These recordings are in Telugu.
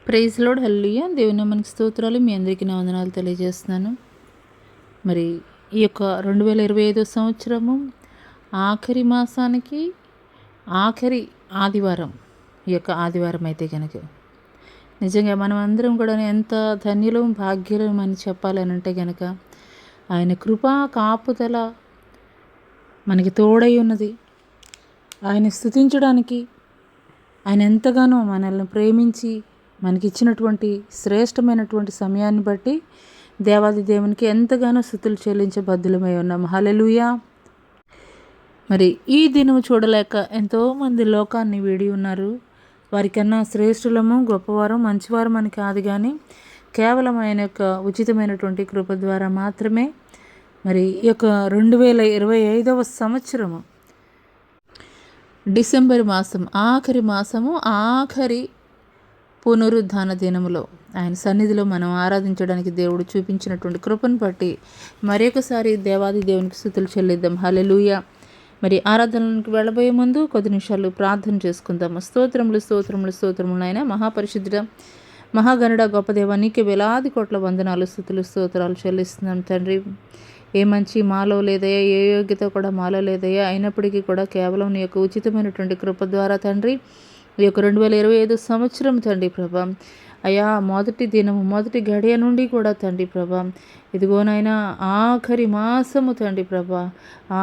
ప్రైజ్ లోడ్ హల్లెలూయా. దేవుని మనకి స్తోత్రాలు. మీ అందరికీ నా వందనాలు తెలియజేస్తున్నాను. మరి ఈ యొక్క 2025 సంవత్సరము ఆఖరి మాసానికి ఆఖరి ఆదివారం, ఈ యొక్క ఆదివారం అయితే కనుక నిజంగా మనం అందరం కూడా ఎంత ధన్యులం భాగ్యులం అని చెప్పాలని అంటే కనుక ఆయన కృపా కాపుదల మనకి తోడై ఉన్నది. ఆయన స్తుతించడానికి ఆయన ఎంతగానో మనల్ని ప్రేమించి మనకిచ్చినటువంటి శ్రేష్టమైనటువంటి సమయాన్ని బట్టి దేవాది దేవునికి ఎంతగానో స్తుతులు చెల్లించబద్దులమై ఉన్నాం. హల్లెలూయా. మరి ఈ దినం చూడలేక ఎంతోమంది లోకాన్ని వీడి ఉన్నారు. వారికన్నా శ్రేష్ఠులము, గొప్పవారు, మంచివారం అని కాదు, కానీ కేవలం ఆయన యొక్క ఉచితమైనటువంటి కృప ద్వారా మాత్రమే మరి ఈ యొక్క 2025 సంవత్సరము డిసెంబర్ మాసం ఆఖరి మాసము, ఆఖరి పునరుద్ధాన దినములో ఆయన సన్నిధిలో మనం ఆరాధించడానికి దేవుడు చూపించినటువంటి కృపను బట్టి మరొకసారి దేవాది దేవునికి స్తుతులు చెల్లిద్దాం. హల్లెలూయా. మరి ఆరాధనలకు వెళ్ళబోయే ముందు కొద్ది నిమిషాలు ప్రార్థన చేసుకుందాము. స్తోత్రములు స్తోత్రములు స్తోత్రములు నాయన, మహాపరిశుద్ధుడ, మహాగణుడ, గొప్ప దేవ, నీకే వేలాది కోట్ల వందనాలు, స్తుతులు స్తోత్రాలు చెల్లిస్తున్నాం తండ్రి. ఏ మంచి మాలో లేదయ్యా, ఏ యోగ్యత కూడా మాలో లేదయ్యా, అయినప్పటికీ కూడా కేవలం నీ యొక్క ఉచితమైనటువంటి కృప ద్వారా తండ్రి ఈ యొక్క 2025 సంవత్సరం తండ్రి ప్రభా, అయా మొదటి దినము, మొదటి గడియ నుండి కూడా తండ్రి ప్రభా, ఇదిగోనైనా ఆఖరి మాసము తండ్రి ప్రభా,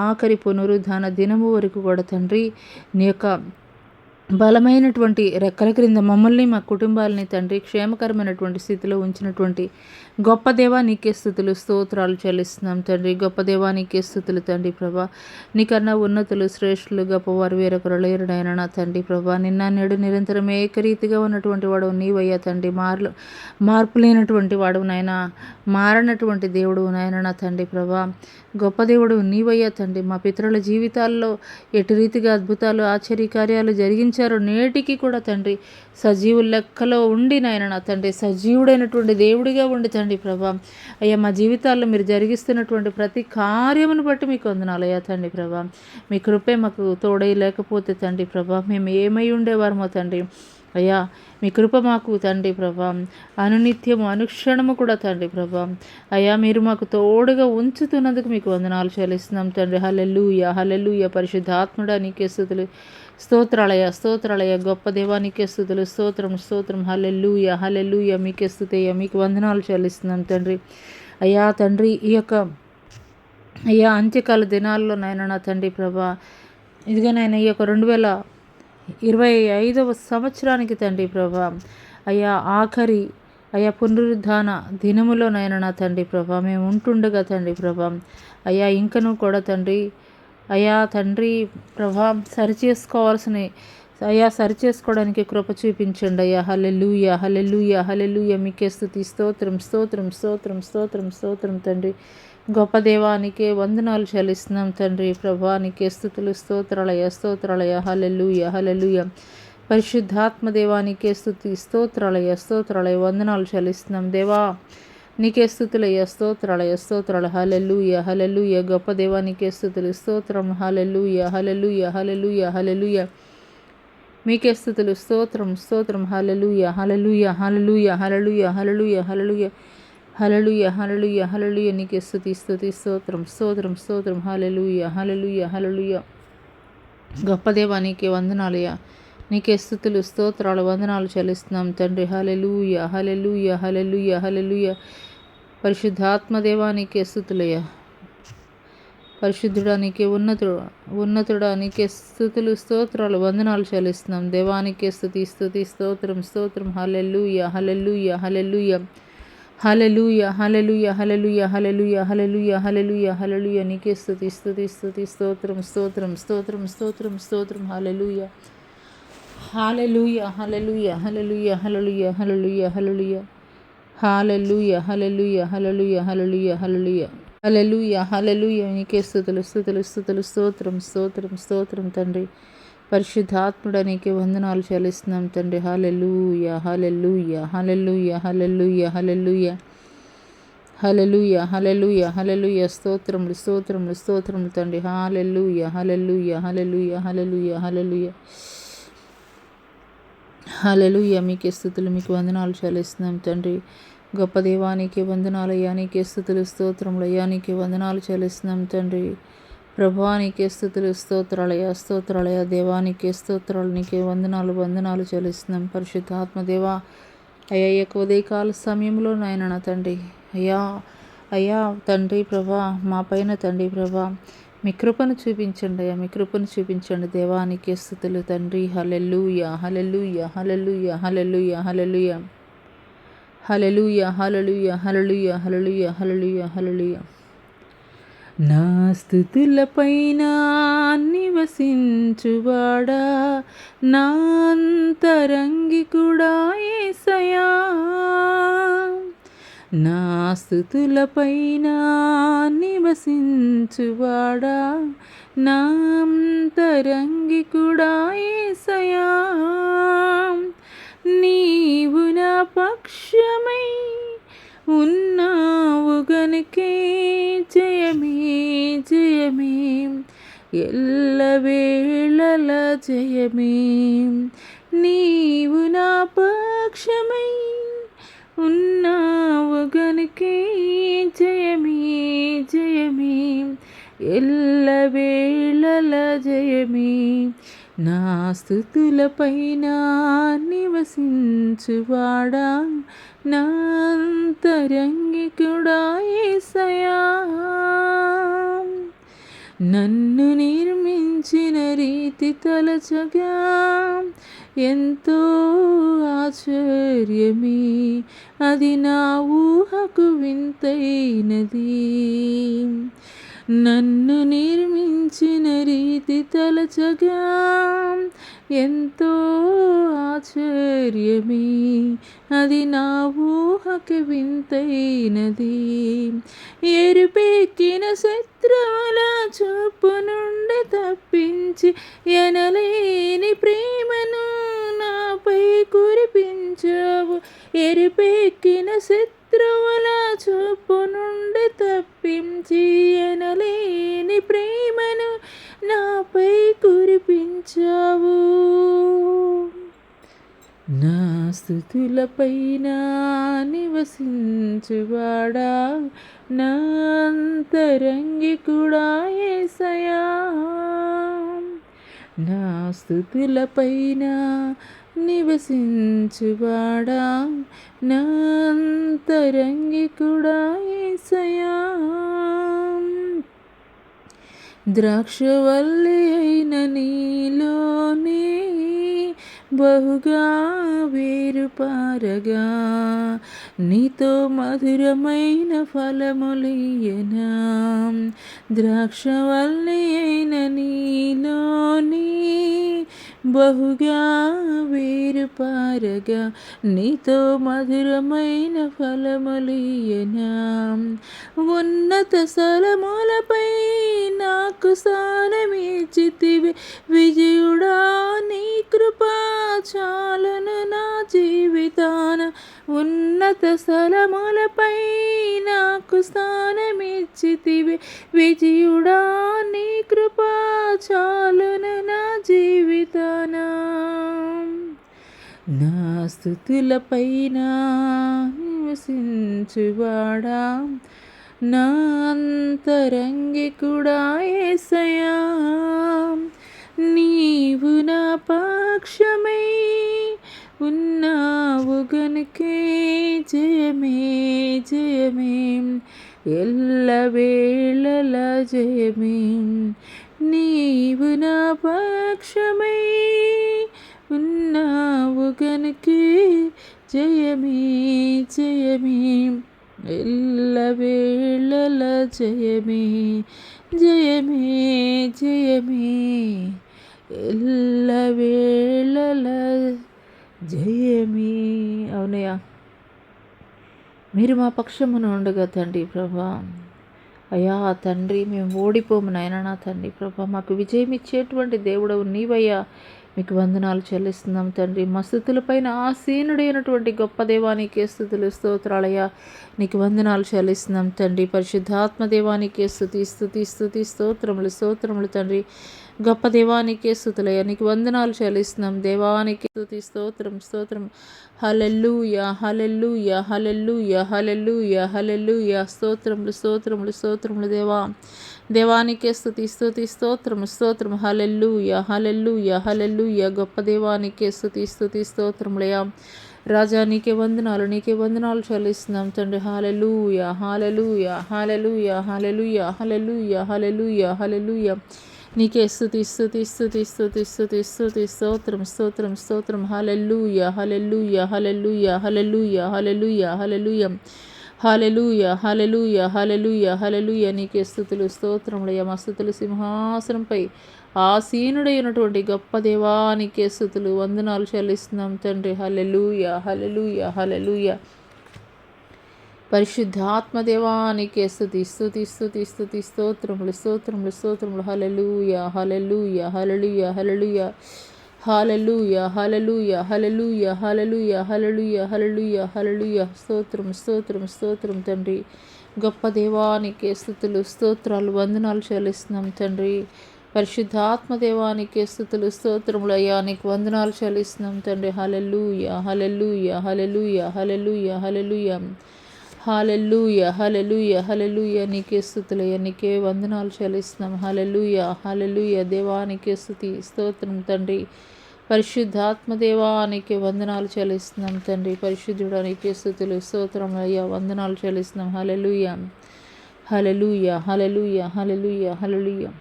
ఆఖరి పునరుద్ధాన దినము వరకు కూడా తండ్రి నీ యొక్క బలమైనటువంటి రెక్కల క్రింద మమ్మల్ని, మా కుటుంబాలని తండ్రి క్షేమకరమైనటువంటి స్థితిలో ఉంచినటువంటి గొప్ప దేవా నీకే స్తుతులు స్తోత్రాలు చెల్లిస్తున్నాం తండ్రి. గొప్ప దేవా నీకే స్తుతులు తండ్రి ప్రభా. నీకన్నా ఉన్నతులు, శ్రేష్ఠులు, గొప్పవారు వేరొకరు లేరు నాయన నా తండ్రి ప్రభా. నిన్న నేడు నిరంతరం ఏకరీతిగా ఉన్నటువంటి వాడు నీవయ్యా తండ్రి. మార్పు లేనటువంటి వాడు నాయన, మారనటువంటి దేవుడు నాయన నా తండ్రి ప్రభా. గొప్ప దేవుడు నీవయ్యా తండ్రి. మా పితరుల జీవితాల్లో ఎటు రీతిగా అద్భుతాలు, ఆశ్చర్యకార్యాలు జరిగించారో నేటికి కూడా తండ్రి సజీవుల లెక్కలో ఉండి నాయన నా తండ్రి, సజీవుడైనటువంటి దేవుడిగా ఉండి తండ్రి ప్రభా, అయ్యా మా జీవితాల్లో మీరు జరిగిస్తున్నటువంటి ప్రతి కార్యమును బట్టి మీకు వందనాలయ్యా తండ్రి ప్రభా. మీ కృపే మాకు తోడై లేకపోతే తండ్రి ప్రభా మేము ఏమై ఉండేవారమో తండ్రి. అయ్యా మీ కృప మాకు తండ్రి ప్రభా అనునిత్యము, అనుక్షణము కూడా తండ్రి ప్రభా, అయ్యా మీరు మాకు తోడుగా ఉంచుతున్నందుకు మీకు వందనాలు చెల్లిస్తున్నాం తండ్రి. హల్లెలూయా హల్లెలూయా. పరిశుద్ధాత్ముడా నీకే స్తుతులు స్తోత్రాలయ స్తోత్రాలయ. గొప్ప దేవానికే స్తుతులు స్తోత్రం స్తోత్రం. హల్లెలూయా హల్లెలూయా. మీకే స్తుతయ్యా, మీకు వందనాలు చెల్లిస్తున్నాం తండ్రి. అయ్యా తండ్రి ఈ యొక్క అయ్యా అంత్యకాల దినాల్లో నాయన నా తండ్రి ప్రభా, ఇదిగా నాయన ఈ యొక్క 2025 సంవత్సరానికి తండ్రి ప్రభా, అయ్యా ఆఖరి అయ్యా పునరుద్ధాన దినములో నాయన నా తండ్రి ప్రభా మేము ఉంటుండగా తండ్రి ప్రభా, అయ్యా ఇంకనూ కూడా తండ్రి అయ్యా తండ్రి ప్రభా సరిచేసుకోవడానికి కృప చూపించండి అయ్యా. హల్లెలూయా హల్లెలూయా హల్లెలూయా. మీకే స్తుతి స్తోత్రం స్తోత్రం స్తోత్రం స్తోత్రం స్తోత్రం తండ్రి. గొప్ప దేవానికే వందనాలు చెల్లిస్తున్నాం తండ్రి ప్రభా. నీకే స్తుతులు స్తోత్రాలయ స్తోత్రాలయ. హల్లెలూయా హల్లెలూయా. పరిశుద్ధాత్మ దేవానికే స్తుతి స్తోత్రాలయ స్తోత్రాలయ. వందనాలు చెల్లిస్తున్నాం దేవా. నీకే స్తుతులయ్య స్తోత్రాలయ స్తోత్రాలు. హల్లెలూయా హల్లెలూయా. గొప్ప దేవానికే స్తుతులు స్తోత్రం. హల్లెలూయా హల్లెలూయా హల్లెలూయా హల్లెలూయా. మీకే స్తుతులు స్తోత్రం స్తోత్రం. హల్లెలూయా hallelujah hallelujah hallelujah hallelujah hallelujah hallelujah hallelujah హల్లెలూయా. నీకే స్తుతి స్తుతి స్తోత్రం స్తోత్రం స్తోత్రం. హల్లెలూయా హల్లెలూయా హల్లెలూయా. గొప్ప దేవా నీకే వందనాలయ్యా. నీకే స్తుతులు స్తోత్రాలు వందనాలు చెల్లిస్తున్నాం తండ్రి. హల్లెలూయా హల్లెలూయా హల్లెలూయా హల్లెలూయా. పరిశుద్ధాత్మ దేవా నీకే స్తుతులయ్యా. పరిశుద్ధుడా నీకే ఉన్నతుడా నీకే స్తుతులు స్తోత్రాలు వందనాలు చెల్లిస్తున్నాం. దేవానికే స్తుతి స్తుతి స్తోత్రం స్తోత్రం. హల్లెలూయా hallelujah hallelujah hallelujah hallelujah hallelujah hallelujah hallelujah hallelujah హల్లెలూయా. నీకే స్తుతి స్తుతి స్తుతి స్తోత్రం స్తోత్రం స్తోత్రం స్తోత్రం స్తోత్రం. హల్లెలూయా hallelujah hallelujah hallelujah hallelujah hallelujah hallelujah hallelujah hallelujah hallelujah hallelujah hallelujah hallelujah హల్లెలూయా. నీకే స్తుతులు స్తుతులు స్తుతులు స్తోత్రం స్తోత్రం స్తోత్రం తండ్రి. పరిశుద్ధాత్ముడా నీకే వందనాలు చెల్లిస్తున్నాం తండ్రి. Hallelujah hallelujah hallelujah hallelujah hallelujah hallelujah hallelujah హల్లెలూయా. స్తోత్రములు స్తోత్రములు స్తోత్రములు తండ్రి. Hallelujah hallelujah hallelujah hallelujah hallelujah హల్లెలూయా. మీకే స్తుతులు, మీకు వందనాలు చెల్లిస్తున్నాం తండ్రి. గొప్ప దేవా నీకే వందనాలయ్యా, నీకే స్తుతులు స్తోత్రములయ్యా, నీకే వందనాలు చెల్లిస్తున్నాం తండ్రి. ప్రభువా నీకే స్తుతులు స్తోత్రాలయ్యా, స్తోత్రాలయ్యా దేవా, నీకే స్తోత్రాలు, నీకే వందనాలు చెల్లిస్తున్నాం. పరిశుద్ధ ఆత్మదేవా అయ్యా, ఈ యొక్క ఉదయకాల సమయంలో నాయన నా తండ్రి అయ్యా అయ్యా తండ్రి ప్రభా మా పైన తండ్రి ప్రభా మీ కృపను చూపించండి అయ్యా, మీ కృపను చూపించండి దేవా, నీకే స్తుతులు తండ్రి. Hallelujah hallelujah hallelujah hallelujah hallelujah hallelujah hallelujah hallelujah hallelujah hallelujah హల్లెలూయా. నా స్తుతులపైన నివసించువాడా, నా అంతరంగికుడా యేసయ్యా. నా స్తుతులపైన నివసించువాడా, నా అంతరంగికుడా యేసయ్యా. నీవు నా పక్షమై ఉన్నావు గనుకే జయమే జయమే, ఎల్లవేళల జయమే. నీవు నా పక్షమై ఉన్నావు గనుకే జయమే జయమే, ఎల్లవేళల జయమే. నా స్తుతులపైన నివసించువాడా, నా అంతరంగికుడా యేసయ్యా. నన్ను నిర్మించిన రీతి తలచగా ఎంతో ఆశ్చర్యమే, అది నా ఊహకు వింతైనది. నన్ను నిర్మించిన రీతి తలచగా ఎంతో ఆశ్చర్యమే, అది నా ఊహకు వింతైనది. ఎరుపెక్కిన శత్రువుల చూపు నుండి తప్పించి ఎనలేని ప్రేమను నాపై కురిపించావు. ఎరుపెక్కిన శత్రువుల చూపు నుండి తప్పించి ఎనలేని ప్రేమను నాపై కురిపించావు. నా స్తుతులపైన నివసించువాడా, నా అంతరంగికుడా యేసయ్యా. నా స్తుతులపైన నివసించువాడా, నా అంతరంగికుడా యేసయ్యా. ద్రాక్షవల్లి అయిన నీలోనే బహుగా వేరుపారగా, నీతో మధురమైన ఫలములియనా. ద్రాక్షవల్లి అయిన నీలోనే బహుగా వేరుపారగా, నీతో మధురమైన ఫలములియనా. ఉన్నత స్థలములపై నాకు స్థానమిచ్చితివి, విజయుడా నీ కృపా చాలును నా జీవితాన. ఉన్నత స్థలములపై నాకు స్థానమిచ్చితివి, విజయుడా నీ కృపా చాలును నా జీవితాన. నా స్తుతులపైన నివసించువాడా, నా అంతరంగికుడా యేసయ్యా. నీవు నా పక్షమై ఉన్నావు గనుకే జయమే జయమే, ఎల్లవేళల జయమే. నీవు నా పక్షమై ఉన్నావు గనుకే జయమే జయమే, ఎల్లవేళల జయమే జయమే జయమే, ఎల్లవేళల జయమే. అవునయ్యా, మీరు మా పక్షమున ఉండగా తండ్రి ప్రభా అయ్యా తండ్రి, మేము ఓడిపోము నాయనా నా తండ్రి ప్రభా. మాకు విజయం ఇచ్చేటువంటి దేవుడవు నీవయ్యా, మీకు వందనాలు చెల్లిస్తున్నాం తండ్రి. మా స్థుతులపైన ఆసీనుడైనటువంటి గొప్ప దేవానికే స్తుతులు స్తోత్రాలయ్యా, నీకు వందనాలు చెల్లిస్తున్నాం తండ్రి. పరిశుద్ధాత్మ దేవానికే స్తుతి స్తుతి స్తుతి స్తోత్రములు స్తోత్రములు తండ్రి. గొప్ప దేవానికే స్తుతులయ్యా, నీకు వందనాలు చెల్లిస్తున్నాం. దేవానికి స్తుతి, స్తోత్రం స్తోత్రం. హల్లెలూయా హల్లెలూయా హల్లెలూయా హల్లెలూయా హల్లెలూయా. స్తోత్రములు స్తోత్రములు స్తోత్రములు దేవా. దేవానికే స్తుతి స్తుతి స్తోత్రము స్తోత్రం. హల్లెలూయా హల్లెలూయా హల్లెలూయా. గొప్ప దేవానికే స్తుతి స్తుతి స్తోత్రములయ్యా. రాజా నీకే వందనాలు చెల్లిస్తున్నాం తండ్రి. Hallelujah hallelujah hallelujah hallelujah hallelujah hallelujah హల్లెలూయా. నీకే స్తుతి స్తుతి స్తుతి స్తుతి స్తుతి స్తుతి స్తోత్రం స్తోత్రం స్తోత్రం. హల్లెలూయా hallelujah hallelujah hallelujah hallelujah hallelujah hallelujah hallelujah hallelujah హల్లెలూయా. నీకే స్తుతులు స్తోత్రములయ్యా. మా స్తుతులు సింహాసనంపై ఆసీనుడైనటువంటి గొప్ప దేవానికే స్తుతులు వందనాలు చెల్లిస్తున్నాం తండ్రి. హల్లెలూయా హల్లెలూయా హల్లెలూయా. పరిశుద్ధాత్మ దేవానికే స్తుతి స్తుతి స్తుతి స్తుతి స్తోత్రములు స్తోత్రములు స్తోత్రములు. హల్లెలూయా hallelujah hallelujah hallelujah hallelujah hallelujah hallelujah hallelujah hallelujah hallelujah హల్లెలూయా. స్తోత్రం స్తోత్రం స్తోత్రం తండ్రి. గొప్ప దేవానికే స్తుతులు స్తోత్రాలు వందనాలు చెల్లిస్తున్నాం తండ్రి. పరిశుద్ధాత్మ దేవానికే స్తుతులు స్తోత్రములు అయ్యా, నీకు వందనాలు చెల్లిస్తున్నాం తండ్రి. Hallelujah hallelujah hallelujah hallelujah hallelujah hallelujah hallelujah హల్లెలూయా. నీకే స్తుతులయ్యా, నీకే వందనాలు చెల్లిస్తున్నాం. హల్లెలూయా హల్లెలూయా. దేవానికే స్తుతి స్తోత్రం తండ్రి. పరిశుద్ధాత్మ దేవానికి వందనాలు చెల్లిస్తున్నాం తండ్రి. పరిశుద్ధుడా నీకే స్తుతులు స్తోత్రం అయ్యా, వందనాలు చెల్లిస్తున్నాం. హల్లెలూయా హల్లెలూయా హల్లెలూయా హల్లెలూయా హల్లెలూయా.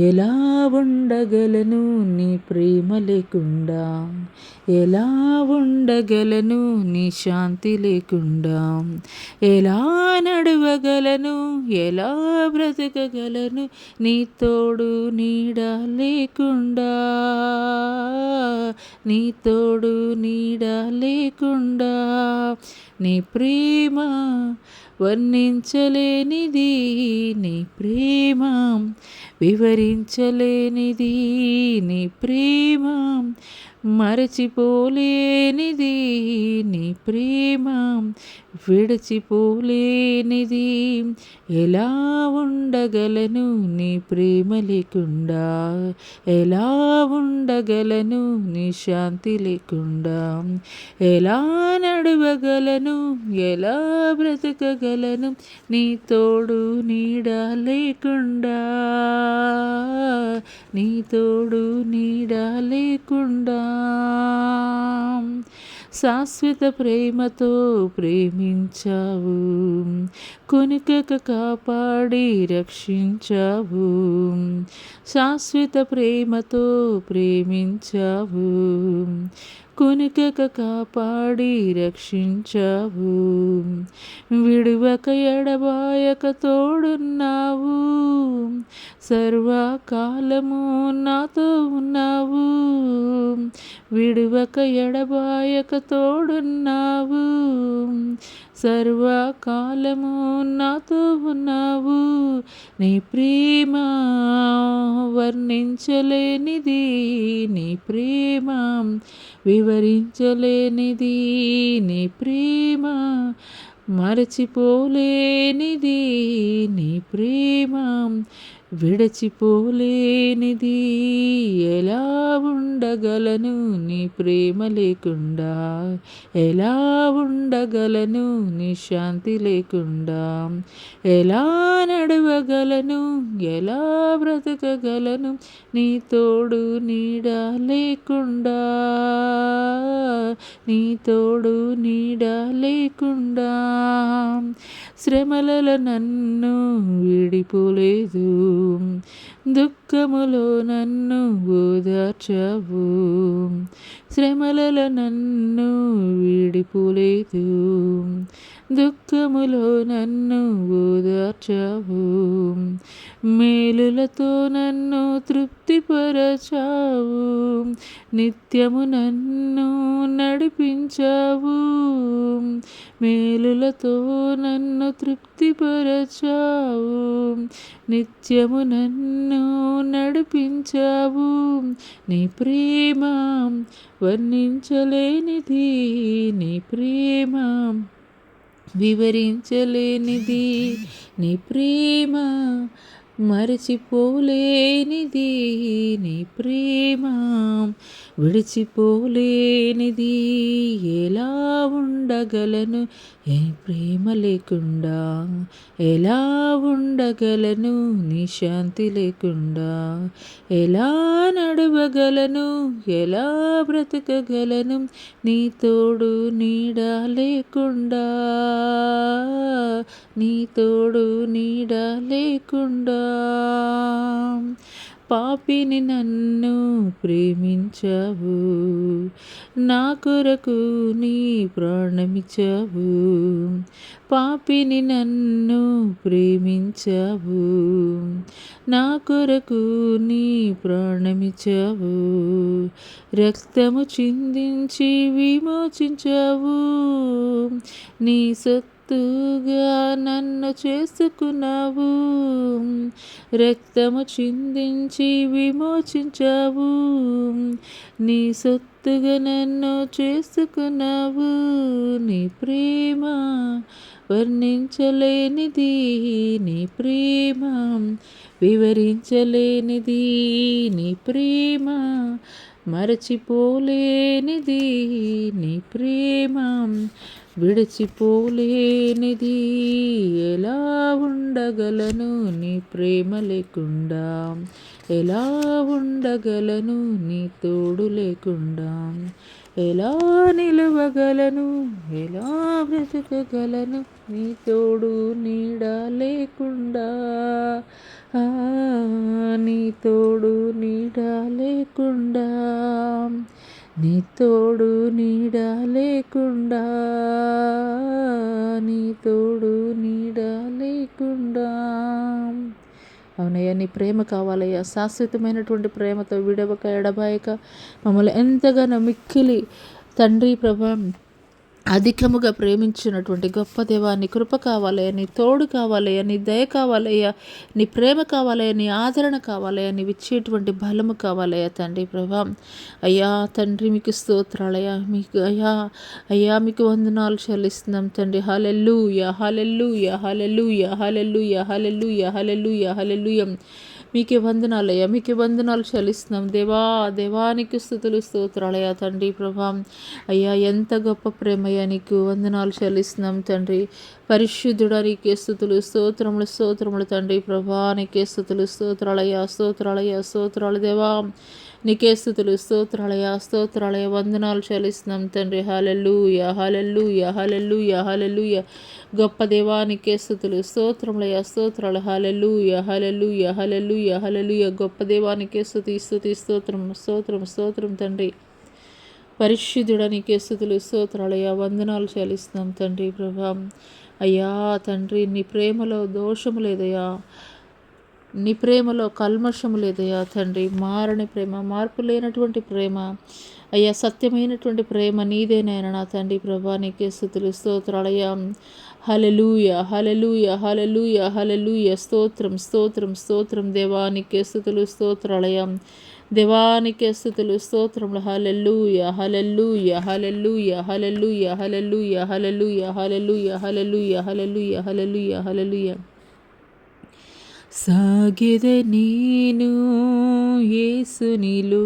ఎలా ఉండగలను నీ ప్రేమ లేకుండా, ఎలా ఉండగలను నీ శాంతి లేకుండా, ఎలా నడవగలను, ఎలా బ్రతకగలను నీ తోడు నీడ లేకుండా, నీ తోడు నీడ లేకుండా. నీ ప్రేమ వర్ణించలేనిది, నీ ప్రేమ వివరించలేనిది, నీ ప్రేమ మరచిపోలేనిది, నీ ప్రేమ విడిచిపోలేనిది. ఎలా ఉండగలను నీ ప్రేమ లేకుండా, ఎలా ఉండగలను నీ శాంతి లేకుండా, ఎలా నడవగలను, ఎలా బ్రతకగలను నీ తోడు నీడ లేకుండా, నీ తోడు నీడ లేకుండా. శాశ్వత ప్రేమతో ప్రేమించావు, కొనుకక కాపాడి రక్షించావు. శాశ్వత ప్రేమతో ప్రేమించావు, కొనుకక కాపాడి రక్షించావు. విడువక ఎడబాయక తోడున్నావు, సర్వకాలము నాతో ఉన్నావు. విడువక ఎడబాయక తోడున్నావు, సర్వకాలము నాతో ఉన్నావు. నీ ప్రేమ వర్ణించలేనిది, నీ ప్రేమ వివరించలేనిది, నీ ప్రేమ మరచిపోలేనిది, నీ ప్రేమ విడచిపోలేనిది. ఎలా ఉండగలను నీ ప్రేమ లేకుండా, ఎలా ఉండగలను నీ శాంతి లేకుండా, ఎలా నడవగలను, ఎలా బ్రతకగలను నీ తోడు నీడ లేకుండా, నీ తోడు నీడ లేకుండా. శ్రమలలో నన్ను విడిపోలేదు, దుఃఖములో నన్ను ఓదార్చావు. శ్రమలలో నన్ను విడిపోలేదు, దుఃఖములో నన్ను ఓదార్చావు. మేలులతో నన్ను తృప్తిపరచావు, నిత్యము నన్ను నడిపించావు. మేలులతో నన్ను తృప్తిపరచావు, నిత్యము నన్ను నడిపించావు. నీ ప్రేమ వర్ణించలేనిది, నీ ప్రేమ వివరించలేనిది, నీ ప్రేమ మరచిపోలేనిది నీ ప్రేమ, విడిచిపోలేనిది ఎలా ఉండగలను, ఏ ప్రేమ లేకుండా ఎలా ఉండగలను, నీ శాంతి లేకుండా ఎలా నడవగలను, ఎలా బ్రతకగలను, నీ తోడు నీడ లేకుండా, నీ తోడు నీడ లేకుండా. పాపిని నన్ను ప్రేమించావు, నా కొరకు నీ ప్రాణమిచ్చావు. పాపిని నన్ను ప్రేమించావు, నా కొరకు నీ ప్రాణమిచ్చావు. రక్తము చిందించి విమోచించావు, నీ సొత్తుగా నన్ను చేసుకున్నావు. రక్తము చిందించి విమోచించావు, నీ సొత్తుగా నన్ను చేసుకున్నావు. నీ ప్రేమ వర్ణించలేనిది, నీ ప్రేమ వివరించలేనిది, నీ ప్రేమ మరచిపోలేనిది, నీ ప్రేమ విడిచిపోలేనిది. ఎలా ఉండగలను నీ ప్రేమ లేకుండా, ఎలా ఉండగలను నీ తోడు లేకుండా, ఎలా నిలవగలను, ఎలా బ్రతకగలను, నీ తోడు నీడ లేకుండా, నీ తోడు నీడ లేకుండా, నీ తోడు నీడ లేకుండా, నీ తోడు నీడ లేకుండా. అవునయ్యా, నీ ప్రేమ కావాలయ్యా, శాశ్వతమైనటువంటి ప్రేమతో విడవక ఎడబాయక మమ్మల్ని ఎంతగానో మిక్కిలి తండ్రి ప్రభా అధికముగా ప్రేమించినటువంటి గొప్ప దేవా, నీ కృప కావాలయ్యా, నీ తోడు కావాలయ్యా, నీ దయ కావాలయ్యా, నీ ప్రేమ కావాలయ్యా, నీ ఆదరణ కావాలయ్యా, నీవు ఇచ్చేటువంటి బలము కావాలయ్యా తండ్రి ప్రభా. అయ్యా తండ్రి మీకు స్తోత్రాలయ్యా, మీకు అయ్యా మీకు వందనాలు చెల్లిస్తున్నాం తండ్రి. Hallelujah hallelujah hallelujah hallelujah hallelujah hallelujah హల్లెలూయా. మీకే వందనాలయ్యా, మీకే వందనాలు చెల్లిస్తున్నాం దేవా. దేవానికి స్తుతులు స్తోత్రాలయ్యా తండ్రి ప్రభా. అయ్యా ఎంత గొప్ప ప్రేమయ్యా, నీకు వందనాలు చెల్లిస్తున్నాం తండ్రి. పరిశుద్ధుడా నీకే స్తుతులు స్తోత్రములు స్తోత్రములు తండ్రి ప్రభా. నీకే స్తుతులు స్తోత్రాలయ్యా స్తోత్రాలయ్యా స్తోత్రాలు దేవా. నీకే స్తుతులు స్తోత్రాలయ్యా స్తోత్రాలయ్యా వందనాలు చెల్లిస్తున్నాం తండ్రి. హల్లెలూయా హల్లెలూయా హల్లెలూయా హల్లెలూయా. గొప్ప దేవానికే స్తుతులు స్తోత్రములయ్యా స్తోత్రాలు. హల్లెలూయా హల్లెలూయా హల్లెలూయా హల్లెలూయా. గొప్ప దేవానికే స్తుతి స్తుతి స్తోత్రం స్తోత్రం స్తోత్రం తండ్రి. పరిశుద్ధుడా నీకే స్తుతులు స్తోత్రాలయ్యా వందనాలు చెల్లిస్తున్నాం తండ్రి ప్రభా. అయ్యా తండ్రి, నీ ప్రేమలో దోషము లేదయ్యా, నీ ప్రేమలో కల్మషము లేదయ్యా తండ్రి. మారని ప్రేమ, మార్పు లేనటువంటి ప్రేమ అయ్యా, సత్యమైనటువంటి ప్రేమ నీదేనైనా నా తండ్రి ప్రభా. నీకే స్తుతులు స్తోత్రాలయ్యా. హల్లెలూయా హల్లెలూయా హల్లెలూయా హల్లెలూయా. స్తోత్రం స్తోత్రం స్తోత్రం దేవానికే స్తుతులు స్తోత్రాలయ్యా. దేవానికే స్తుతులు స్తోత్రములు. హల్లెలూయా hallelujah hallelujah hallelujah hallelujah hallelujah hallelujah hallelujah hallelujah hallelujah హల్లెలూయా. సాగెద నేను యేసునిలో,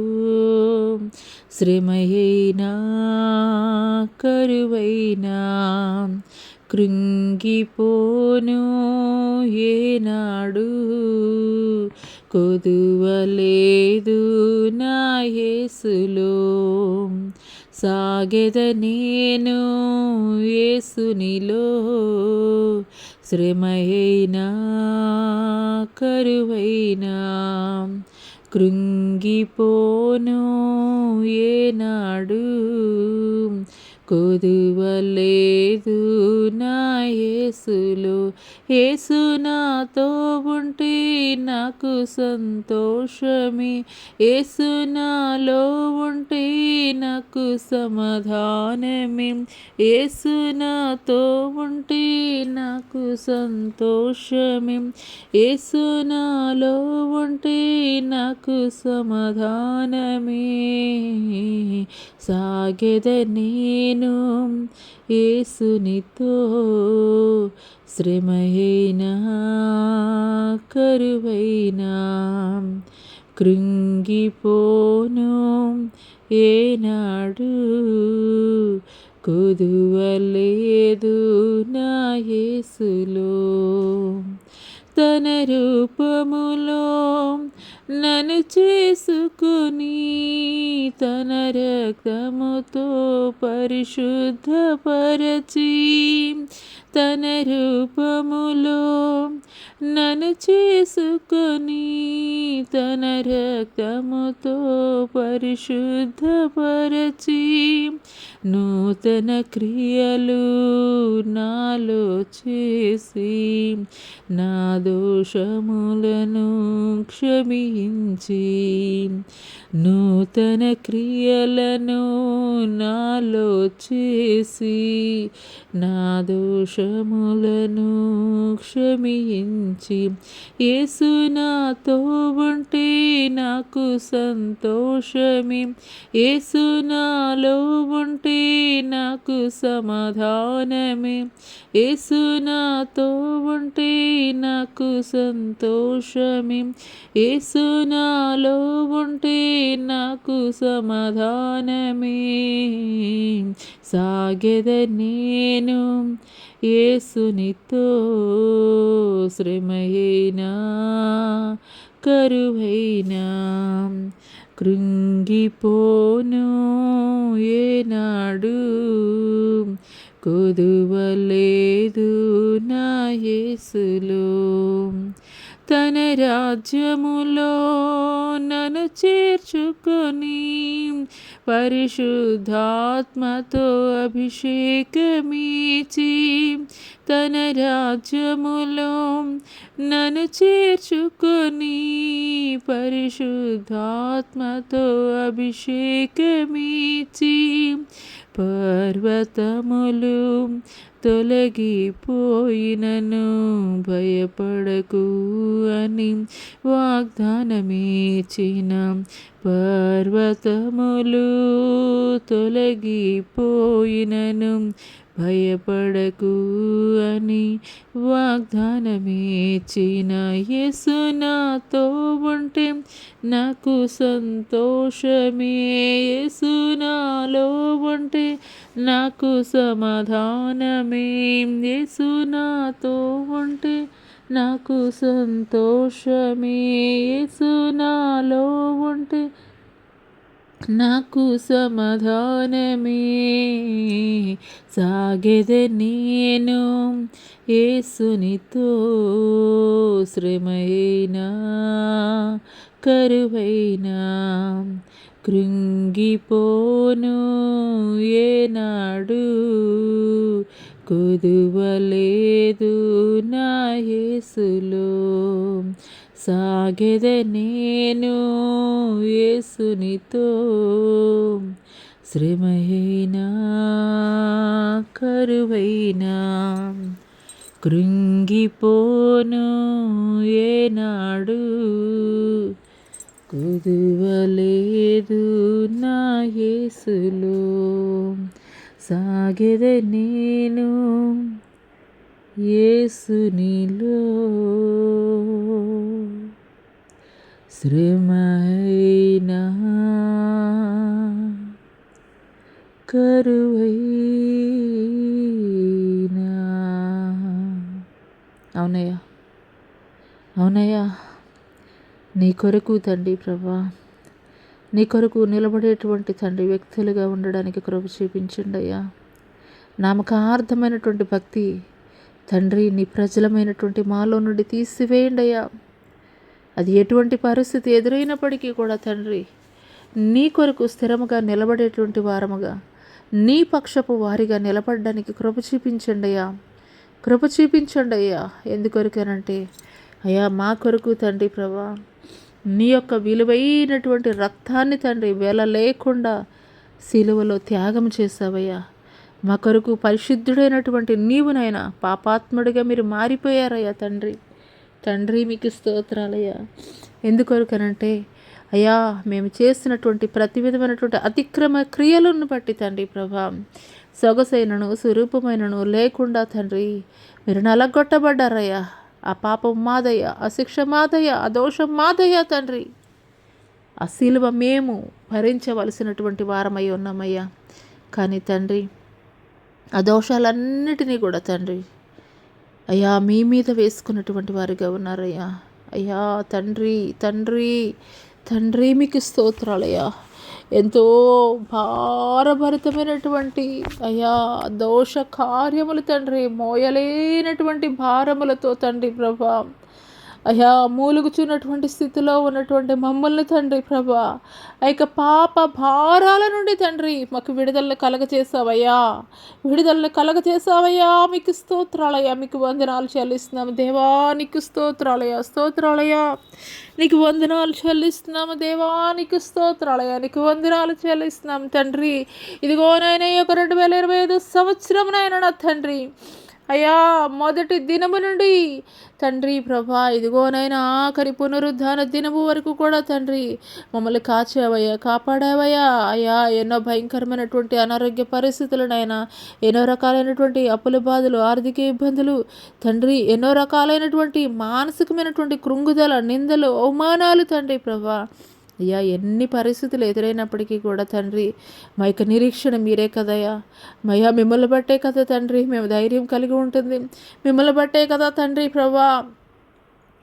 శ్రమయైనా కరువైనా కృంగిపోను ఏనాడు. కొదువలేదు నా యేసులో, సాగెద నేను యేసునిలో, శ్రమయైనా కరువైనా కృంగిపోను ఏనాడు. కొదువలేదు నా యేసులో. యేసు నాతో ఉంటే నాకు సంతోషమే, యేసు నాలో ఉంటే నాకు సమాధానమే, యేసు నాతో ఉంటే నాకు సంతోషమే, యేసు నాలో ఉంటే నాకు సమాధానమే. సాగెద నేను నేను యేసునితో శ్రమయైనా కరువైనా కృంగిపోను ఏనాడు కొదువలేదు నా యేసులో. తన రూపములో నన్ను చేసుకుని తన రక్తముతో పరిశుద్ధపరచి తన రూపములో నన్ను చేసుకొని తన రక్తముతో పరిశుద్ధపరచి నూతన క్రియలు నాలో చేసి నా దోషములను క్షమించి నూతన క్రియలను నాలో చేసి నా దోషములను క్షమించి యేసు నాతో ఉంటే నాకు సంతోషమే. యేసు నాలో ఉంటే నాకు సమాధానమే. యేసు నాతో ఉంటే నాకు సంతోషమే. యేసు నాలో ఉంటే నాకు సమాధానమే. సాగెద నేను యేసునితో శ్రమయైనా కరువైనా కృంగిపోను ఏనాడు కొదువలేదు నా యేసులో. తన రాజ్యములో నన్ను చేర్చుకొని పరిశుద్ధాత్మతో అభిషేకమిచ్చి తన రాజ్యములో నన్ను చేర్చుకొని పరిశుద్ధాత్మతో అభిషేకమిచ్చి పర్వతములు తొలగిపోయినను భయపడకు అని వాగ్దానమిచ్చిన పర్వతములు తొలగిపోయినను భయపడకు అని వాగ్దానమిచ్చిన యేసు నాతో ఉంటే నాకు సంతోషమే. యేసు నాలో ఉంటే నాకు సమాధానమే. యేసు నాతో ఉంటే నాకు సంతోషమే. యేసు నాలో ఉంటే నాకు సమాధానమే. సాగెద నేను యేసునితో శ్రమయైనా కరువైనా కృంగిపోను ఏనాడు కొదువలేదు నా యేసులో. సాగెద నేను యేసునితో శ్రమయైనా కరువైనా కృంగిపోను ఏనాడు కొదువలేదు నా యేసులో. సాగెద నేను యేసునిలో శ్రమయైనా కరువైనా. అవునయ్యా, అవునయ్యా, నీ కొరకు తండ్రి ప్రభా, నీ కొరకు నిలబడేటువంటి తండ్రి వ్యక్తులుగా ఉండడానికి కృప చూపించండి అయ్యా. నామకార్థమైనటువంటి భక్తి తండ్రి నీ ప్రజలమైనటువంటి మాలో నుండి తీసివేయండి అయ్యా. అది ఎటువంటి పరిస్థితి ఎదురైనప్పటికీ కూడా తండ్రి నీ కొరకు స్థిరముగా నిలబడేటువంటి వారముగా నీ పక్షపు వారిగా నిలబడడానికి కృప చూపించండి అయ్యా. కృప చూపించండి అయ్యా. ఎందుకొరకేనంటే అయ్యా మా కొరకు తండ్రి ప్రభా నీ యొక్క విలువైనటువంటి రక్తాన్ని తండ్రి వేల లేకుండా సిలువలో త్యాగం చేసావయ్యా. మా కొరకు పరిశుద్ధుడైనటువంటి నీవునైనా పాపాత్ముడిగా మీరు మారిపోయారయ్యా తండ్రి. తండ్రి మీకు స్తోత్రాలయ్యా. ఎందుకొరకనంటే అయ్యా మేము చేసినటువంటి ప్రతి విధమైనటువంటి అతిక్రమ క్రియలను బట్టి తండ్రి ప్రభా, సొగసైనను స్వరూపమైనను లేకుండా తండ్రి మీరు నలగొట్టబడ్డారయ్యా. ఆ పాపం మాదయ్యా, ఆ శిక్ష మాదయ్యా, ఆ దోషం మాదయ్యా తండ్రి. ఆ శిలువ మేము భరించవలసినటువంటి వారమై ఉన్నామయ్యా. కానీ తండ్రి ఆ దోషాలన్నిటినీ కూడా తండ్రి అయ్యా మీ మీద వేసుకున్నటువంటి వారిగా ఉన్నారయ్యా. అయ్యా తండ్రి తండ్రి తండ్రి మీకు స్తోత్రాలయ్యా. ఎంతో భారభరితమైనటువంటి అయ్యా దోష కార్యములు తండ్రి, మోయలేనటువంటి భారములతో తండ్రి ప్రభా, అయ్యా మూలుగుచున్నటువంటి స్థితిలో ఉన్నటువంటి మమ్మల్ని తండ్రి ప్రభా, ఆ యొక్క పాప భారాల నుండి తండ్రి మాకు విడుదలను కలగచేసావయ్యా. విడుదలను కలగచేసావయ్యా. మీకు స్తోత్రాలయ్యా. మీకు వందనాలు చెల్లిస్తున్నాము దేవా. నీకు స్తోత్రాలయ్యా. స్తోత్రాలయ్యా. నీకు వందనాలు చెల్లిస్తున్నాము దేవా. నీకు స్తోత్రాలయ్యా. నీకు వందనాలు చెల్లిస్తున్నాము తండ్రి. ఇదిగోనైనా ఈ యొక్క 2025 సంవత్సరమునైనా నా తండ్రి అయ్యా మొదటి దినము నుండి తండ్రి ప్రభా, ఇదిగోనైనా ఆఖరి పునరుద్ధాన దినము వరకు కూడా తండ్రి మమ్మల్ని కాచావయ్యా, కాపాడావయ్యా. అయ్యా ఎన్నో భయంకరమైనటువంటి అనారోగ్య పరిస్థితులనైనా, ఎన్నో రకాలైనటువంటి అప్పుల బాధలు, ఆర్థిక ఇబ్బందులు తండ్రి, ఎన్నో రకాలైనటువంటి మానసికమైనటువంటి కృంగుదల, నిందలు, అవమానాలు తండ్రి ప్రభా, అయ్యా ఎన్ని పరిస్థితులు ఎదురైనప్పటికీ కూడా తండ్రి మా యొక్క నిరీక్షణ మీరే కదయ్యా. మయ్యా మిమ్మల్ని బట్టే కదా తండ్రి మేము ధైర్యం కలిగి ఉంటుంది. మిమ్మల్ని బట్టే కదా తండ్రి ప్రభా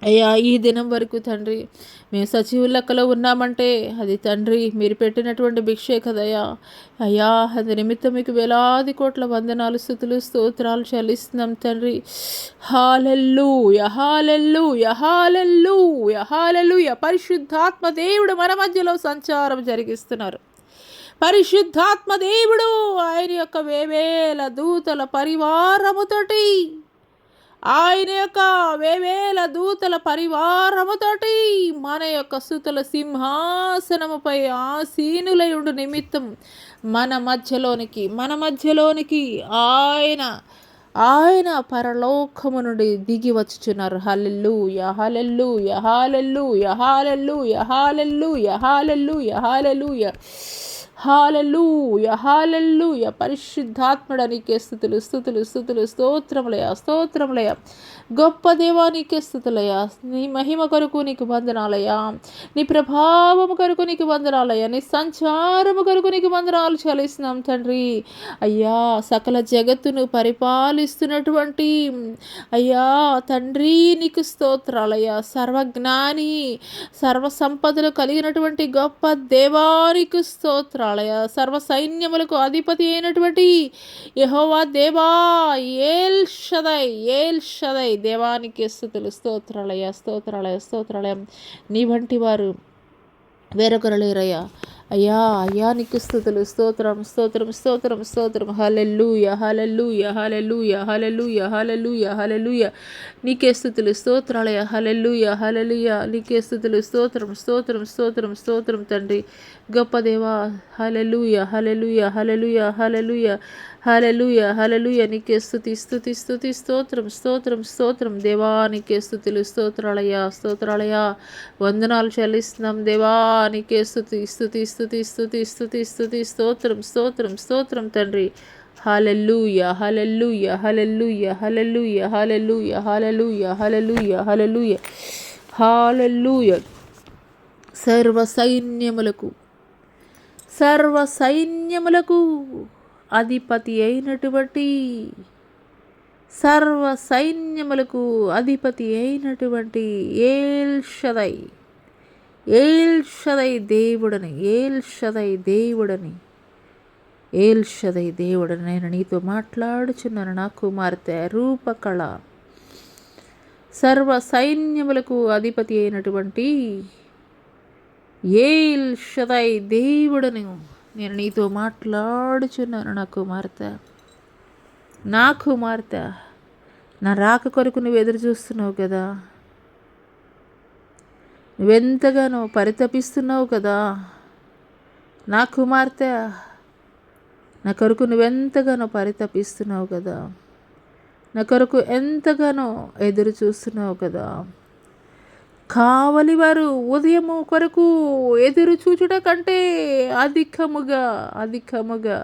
అయ్యా ఈ దినం వరకు తండ్రి మేము సజీవు లెక్కలో ఉన్నామంటే అది తండ్రి మీరు పెట్టినటువంటి భిక్షే కదయ్యా. అయ్యా అది నిమిత్తం మీకు వేలాది కోట్ల వందనాలు, స్తుతులు, స్తోత్రాలు చెల్లిస్తున్నాం తండ్రి. హల్లెలూయా, హల్లెలూయా, హల్లెలూయా, హల్లెలూయా. పరిశుద్ధాత్మ దేవుడు మన మధ్యలో సంచారం జరిగిస్తున్నారు. పరిశుద్ధాత్మ దేవుడు ఆయన యొక్క వేవేల దూతల పరివారముతోటి, ఆయన యొక్క వేవేల దూతల పరివారముతోటి మన యొక్క స్తుతుల సింహాసనముపై ఆసీనులై ఉండు నిమిత్తం మన మధ్యలోనికి ఆయన పరలోకము నుండి దిగి వచ్చుచున్నారు. హల్లెలూయా, hallelujah, hallelujah, hallelujah, hallelujah, hallelujah, hallelujah, hallelujah, హల్లెలూయా. పరిశుద్ధాత్ముడా నీకే స్తుతులు, స్తుతులు, స్తుతులు, స్తోత్రములయ, స్తోత్రములయ. గొప్ప దేవా నీకే స్తుతులయ. నీ మహిమ కొరకు నీకు వందనాలయ్యా. నీ ప్రభావము కొరకు నీకు వందనాలయ్యా. నీ సంచారము కొరకు నీకు వందనాలు చెల్లిస్తున్నాం తండ్రి. అయ్యా సకల జగత్తును పరిపాలిస్తున్నటువంటి అయ్యా తండ్రి నీకు స్తోత్రాలయ్యా. సర్వజ్ఞాని, సర్వ సంపదలు కలిగినటువంటి గొప్ప దేవానికి స్తోత్రాలయ్యా. సర్వ సైన్యములకు అధిపతి అయినటువంటి యెహోవా దేవా, ఏల్ షదై దేవానికి స్తుతులు, స్తోత్రాలయ్యా, స్తోత్రాలయ, స్తోత్రాలయం. నీ వంటి వారు వేరొకరు లేరయ్యా. అయ్యా నీకు స్తుతులు, స్తోత్రం, స్తోత్రం, స్తోత్రం, స్తోత్రం. హల్లెలూయా, హల్లెలూయా, హల్లెలూయా, హల్లెలూయా, హల్లెలూయా, హల్లెలూయా. నీకే స్తుతులు, స్తోత్రాలయ. హల్లెలూయా, హల్లెలూయా. నీకే స్తుతులు, స్తోత్రం, స్తోత్రం, స్తోత్రం, స్తోత్రం తండ్రి. గొప్ప దేవా. హల్లెలూయా, హల్లెలూయా, హల్లెలూయా, హల్లెలూయా, హల్లెలూయా, హల్లెలూయా. నీకే స్తుతి, స్తుతి, స్తుతి, స్తోత్రం, స్తోత్రం, స్తోత్రం. దేవా నీకే స్తుతులు, స్తోత్రాలయ, స్తోత్రాలయ. వందనాలు చెల్లిస్తున్నాం దేవా. నీకే స్తుతి, స్తుతి, స్తుతి, స్తుతి, స్తుతి, స్తుతి, స్తోత్రం, స్తోత్రం, స్తోత్రం తండ్రి. Hallelujah, hallelujah, hallelujah, hallelujah, hallelujah, hallelujah, hallelujah, hallelujah, హల్లెలూయా. సర్వ సైన్యములకు అధిపతి అయినటువంటి ఏల్ షదై దేవుడని నేను నీతో మాట్లాడుచున్నాను నా కుమార్తె రూపకళ. సర్వ సైన్యములకు అధిపతి అయినటువంటి ఏల్ షదై దేవుడని నేను నీతో మాట్లాడుచున్నాను నా కుమార్తె. నా రాక కొరకు నువ్వు ఎదురు చూస్తున్నావు కదా. నువ్వెంతగానో పరితపిస్తున్నావు కదా నా కుమార్తె. నా కొరకు నువ్వెంతగానో పరితపిస్తున్నావు కదా. నా కొరకు ఎంతగానో ఎదురు చూస్తున్నావు కదా. కావలి వారు ఉదయము కొరకు ఎదురు చూచుట కంటే అధికముగా అధికముగా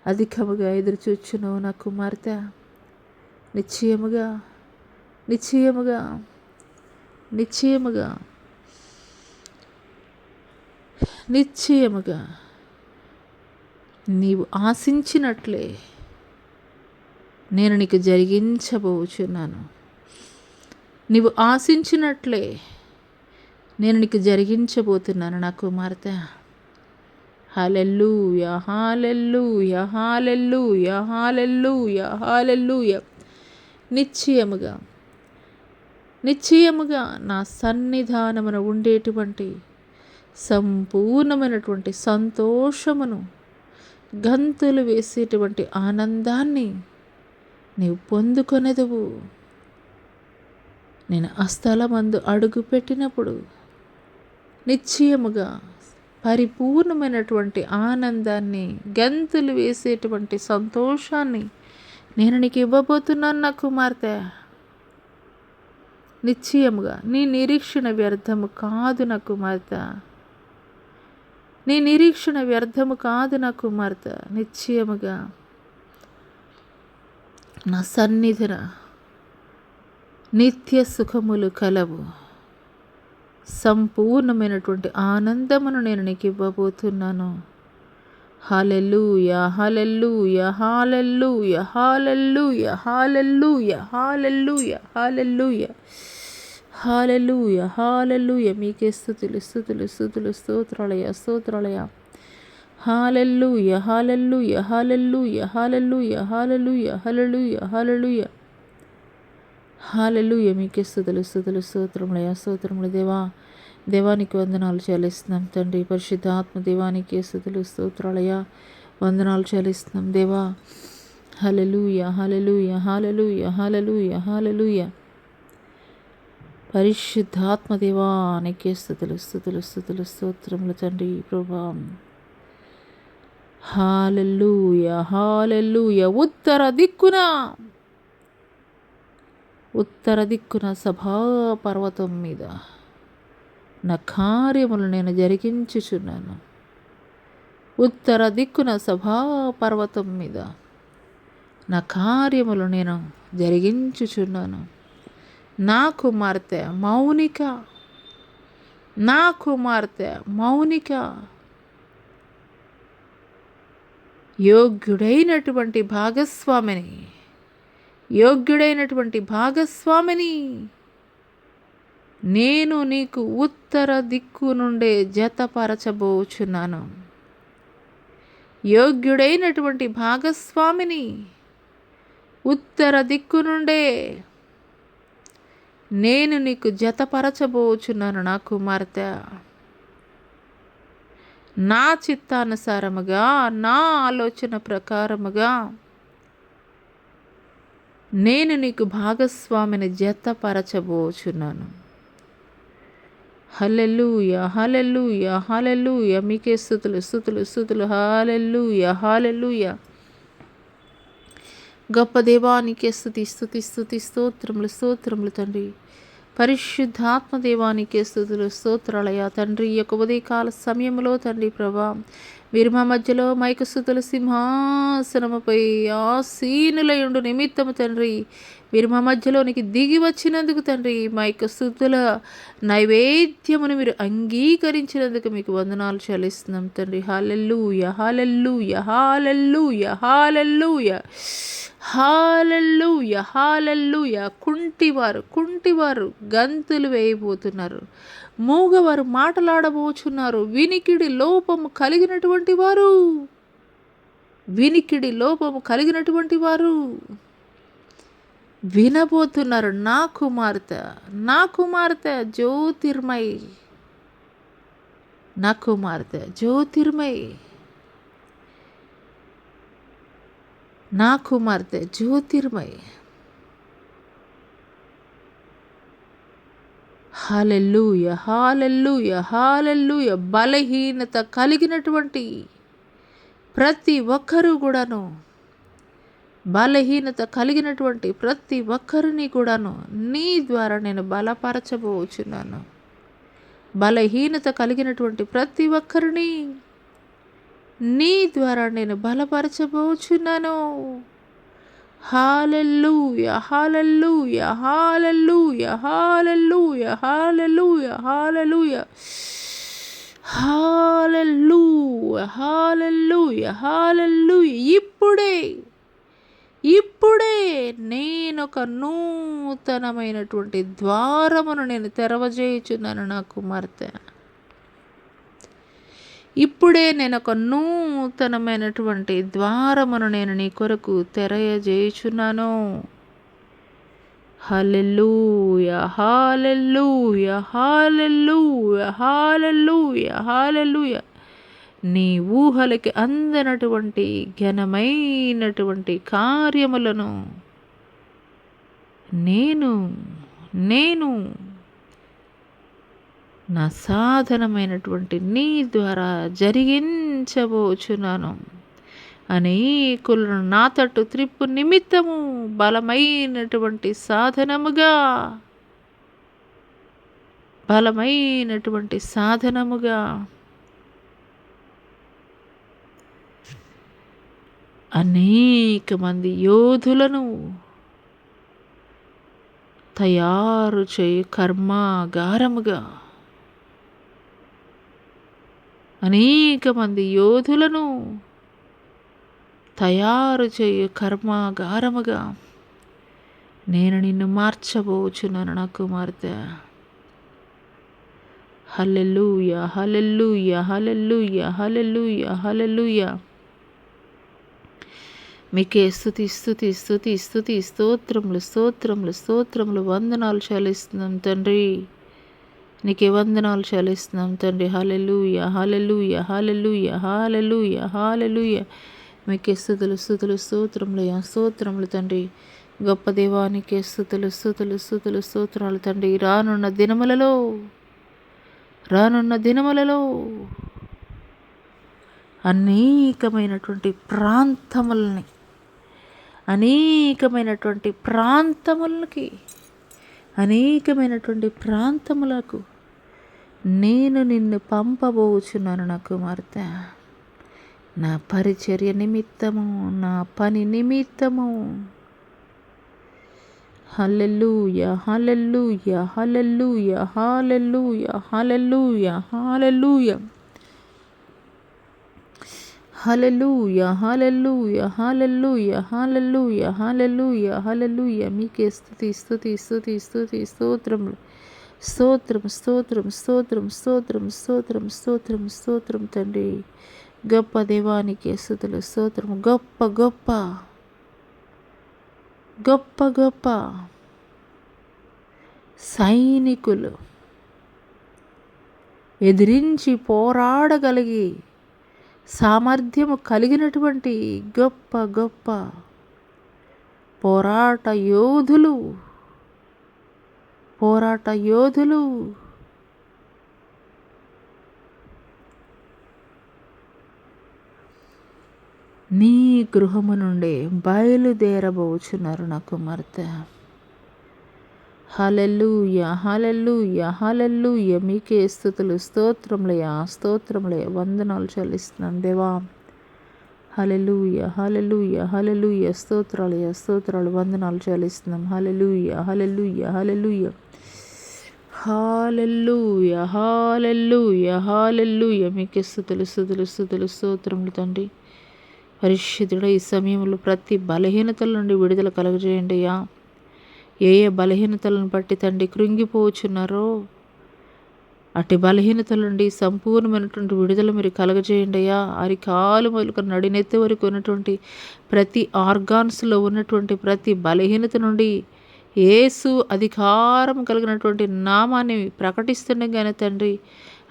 అధికముగా ఎదురు చూచును నా కుమార్తె. నిశ్చయముగా నిశ్చయముగా నిశ్చయముగా నిశ్చయముగా నీవు ఆశించినట్లే నేను నీకు జరిగించబోచున్నాను. నీవు ఆశించినట్లే నేను నీకు జరిగించబోతున్నాను నా కుమార్తె. హల్లెలూయా హల్లెలూయా హల్లెలూయా హల్లెలూయా హల్లెలూయా. నిశ్చయముగా నిశ్చయముగా నా సన్నిధానమున ఉండేటువంటి సంపూర్ణమైనటువంటి సంతోషమును, గంతులు వేసేటువంటి ఆనందాన్ని నీవు పొందుకొనెదవు. నేను ఆ స్థలమందు అడుగు పెట్టినప్పుడు నిశ్చయముగా పరిపూర్ణమైనటువంటి ఆనందాన్ని, గంతులు వేసేటువంటి సంతోషాన్ని నేను నీకు ఇవ్వబోతున్నాను నా కుమార్తె. నిశ్చయముగా నీ నిరీక్షణ వ్యర్థము కాదు నా కుమార్తె. నీ నిరీక్షణ వ్యర్థము కాదు నా కుమార్తె. నిశ్చయముగా నా సన్నిధిన నిత్య సుఖములు కలవు. సంపూర్ణమైనటువంటి ఆనందమును నేను నీకు ఇవ్వబోతున్నాను. హల్లెలూయా hallelujah hallelujah hallelujah hallelujah hallelujah hallelujah hallelujah హల్లెలూయా. మీకే స్తుతులు స్తుతులు స్తుతులు స్తోత్రాలయ స్తోత్రాలయ. హల్లెలూయా hallelujah hallelujah hallelujah hallelujah hallelujah hallelujah హల్లెలూయా. మీకే స్తుతులు స్తుతులు స్తోత్రములయ స్తోత్రములు. దేవానికి వందనాలు చెల్లిస్తున్నాం తండ్రి. పరిశుద్ధాత్మ దేవానికి స్తుతులు స్తోత్రాలయ వందనాలు చెల్లిస్తున్నాం దేవా. హల్లెలూయా హల్లెలూయా హల్లెలూయా హల్లెలూయా హల్లెలూయా. పరిశుద్ధాత్మ దేవానికి స్తుతులు స్తుతులు స్తుతులు స్తోత్రములు తండ్రి ప్రభువా. హల్లెలూయా హల్లెలూయా. ఉత్తర దిక్కున సభా పర్వతం మీద నా కార్యములు నేను జరిగించుచున్నాను. ఉత్తర దిక్కున సభా పర్వతం మీద నా కార్యములు నేను జరిగించుచున్నాను. నా కుమార్తె మౌనిక, నా కుమార్తె మౌనిక యోగ్యుడైనటువంటి భాగస్వామిని నేను నీకు ఉత్తర దిక్కు నుండే జతపరచబోచున్నాను. యోగ్యుడైనటువంటి భాగస్వామిని ఉత్తర దిక్కు నుండే నేను నీకు జతపరచబోచున్నాను నా కుమార్తె. నా చిత్తానుసారముగా, నా ఆలోచన ప్రకారముగా నేను నీకు భాగస్వామిని జతపరచబోచున్నాను. హల్లెలూయా హల్లెలూయా హల్లెలూయా. మీకే స్తుతులు స్తుతులు స్తుతులు. హల్లెలూయా హల్లెలూయా. గొప్ప దేవానికే స్తుతి స్తుతి స్తుతి స్తోత్రములు స్తోత్రములు తండ్రి. పరిశుద్ధాత్మ దేవానికే స్తుతులు స్తోత్రాలయ తండ్రి. ఈ యొక్క ఉదయకాల సమయంలో తండ్రి ప్రభా, మీరు మా మధ్యలో మైక స్తుతుల సింహాసనముపై ఆసీనులయుండు నిమిత్తము తండ్రి, మీరు మా మధ్యలోనికి దిగి వచ్చినందుకు తండ్రి, మా యొక్క స్తుతుల నైవేద్యమును మీరు అంగీకరించినందుకు మీకు వందనాలు చెల్లిస్తున్నాం తండ్రి. Hallelujah hallelujah hallelujah hallelujah hallelujah హల్లెలూయా. కుంటివారు గంతులు వేయబోతున్నారు. మూగవారు మాటలాడబోచున్నారు. వినికిడి లోపము కలిగినటువంటి వారు వినబోతున్నారు. నా కుమార్తె జ్యోతిర్మయి, నా కుమార్తె జ్యోతిర్మయి, నా కుమార్తె జ్యోతిర్మయి. హల్లెలూయా హల్లెలూయా హల్లెలూయా. బలహీనత కలిగినటువంటి ప్రతి ఒక్కరూ కూడాను బలహీనత కలిగినటువంటి ప్రతి ఒక్కరిని కూడాను నీ ద్వారా నేను బలపరచబోచున్నాను. బలహీనత కలిగినటువంటి ప్రతి ఒక్కరిని నీ ద్వారా నేను బలపరచబోచున్నాను. హల్లెలూయా, hallelujah, hallelujah, hallelujah, hallelujah, hallelujah, hallelujah, hallelujah, హల్లెలూయా. ఇప్పుడే నేనొక నూతనమైనటువంటి ద్వారమును నేను తెరవజేయుచున్నాను నా కుమార్తె. ఇప్పుడే నేను ఒక నూతనమైనటువంటి ద్వారమును నేను నీ కొరకు తెరయజేయుచున్నాను. హల్లెలూయా, హల్లెలూయా, హల్లెలూయా, హల్లెలూయా, హల్లెలూయా. నీ ఊహలకి అందనటువంటి ఘనమైనటువంటి కార్యములను నేను నా సాధనమైనటువంటి నీ ద్వారా జరిగించబోచున్నాను. అనేకులను నా తట్టు త్రిప్పు నిమిత్తము బలమైనటువంటి సాధనముగా అనేక మంది యోధులను తయారు చేయు కర్మాగారముగా, అనేక మంది యోధులను తయారు చేయు కర్మాగారముగా నేను నిన్ను మార్చబోచున్నాను నా కుమార్తె. హల్లెలూయా, హల్లెలూయా, హల్లెలూయా, హల్లెలూయా, హల్లెలూయా. మీకే స్తుతి స్తుతి స్తుతి స్తుతి స్తోత్రములు స్తోత్రములు స్తోత్రములు వందనాలు చెల్లిస్తున్నాం తండ్రి. నీకే వందనాలు చెల్లిస్తున్నాం తండ్రి. హల్లెలూయా, హల్లెలూయా, హల్లెలూయా, హల్లెలూయా, హల్లెలూయా. మీకే స్తుతులు స్తుతులు స్తోత్రములయ్యా, స్తోత్రములు తండ్రి. గొప్ప దేవానికే స్తుతులు స్తుతులు స్తుతులు స్తోత్రాలు తండ్రి. రానున్న దినములలో అనేకమైనటువంటి ప్రాంతములకు నేను నిన్ను పంపబోచున్నాను నా కుమార్తె. నా పరిచర్య నిమిత్తము, నా పని నిమిత్తము. హల్లెలూయా, hallelujah, hallelujah, hallelujah, hallelujah, hallelujah, hallelujah, hallelujah, hallelujah, hallelujah, hallelujah, హల్లెలూయా. మీకే స్తుతి స్తుతి స్తుతి స్తుతి స్తోత్రములు. స్తోత్రం స్తోత్రం స్తోత్రం స్తోత్రం స్తోత్రం స్తోత్రం స్తోత్రం తండ్రి. గొప్ప దేవానికి స్తుతులు స్తోత్రం. గొప్ప గొప్ప గొప్ప గొప్ప సైనికులు ఎదిరించి పోరాడగలిగి సామర్థ్యము కలిగినటువంటి గొప్ప గొప్ప పోరాట యోధులు నీ గృహము నుండి బయలుదేరబోచున్నారు నా కుమార్తె. హల్లెలూయా, హల్లెలూయా, హల్లెలూయా. మీకే స్తుతులు స్తోత్రములయ్యా, స్తోత్రములయ్యా, వందనాలు చెల్లిస్తున్నాం దేవా. హల్లెలూయా, హల్లెలూయా, హల్లెలూయా. స్తోత్రాలయ్యా, స్తోత్రాలు, వందనాలు చెల్లిస్తున్నాం. హల్లెలూయా, హల్లెలూయా, హల్లెలూయా, హల్లెలూయా, హల్లెలూయా, హల్లెలూయా. మీకే స్తుతులు స్తుతులు స్తుతులు స్తోత్రములు తండ్రి. పరిశుద్ధుడా, ఈ సమయంలో ప్రతి బలహీనతల నుండి విడుదల కలుగజేయండి అయ్యా. ఏ బలహీనతలను బట్టి తండ్రి కృంగిపోవచ్చున్నారో అట్టి బలహీనతల నుండి సంపూర్ణమైనటువంటి విడుదల మీరు కలగజేయండి అయ్యా. అరికాలు మొదలుకొని నడినెత్తి వరకు ఉన్నటువంటి ప్రతి ఆర్గాన్స్లో ఉన్నటువంటి ప్రతి బలహీనత నుండి యేసు అధికారం కలిగినటువంటి నామాన్ని ప్రకటిస్తుండగానే తండ్రి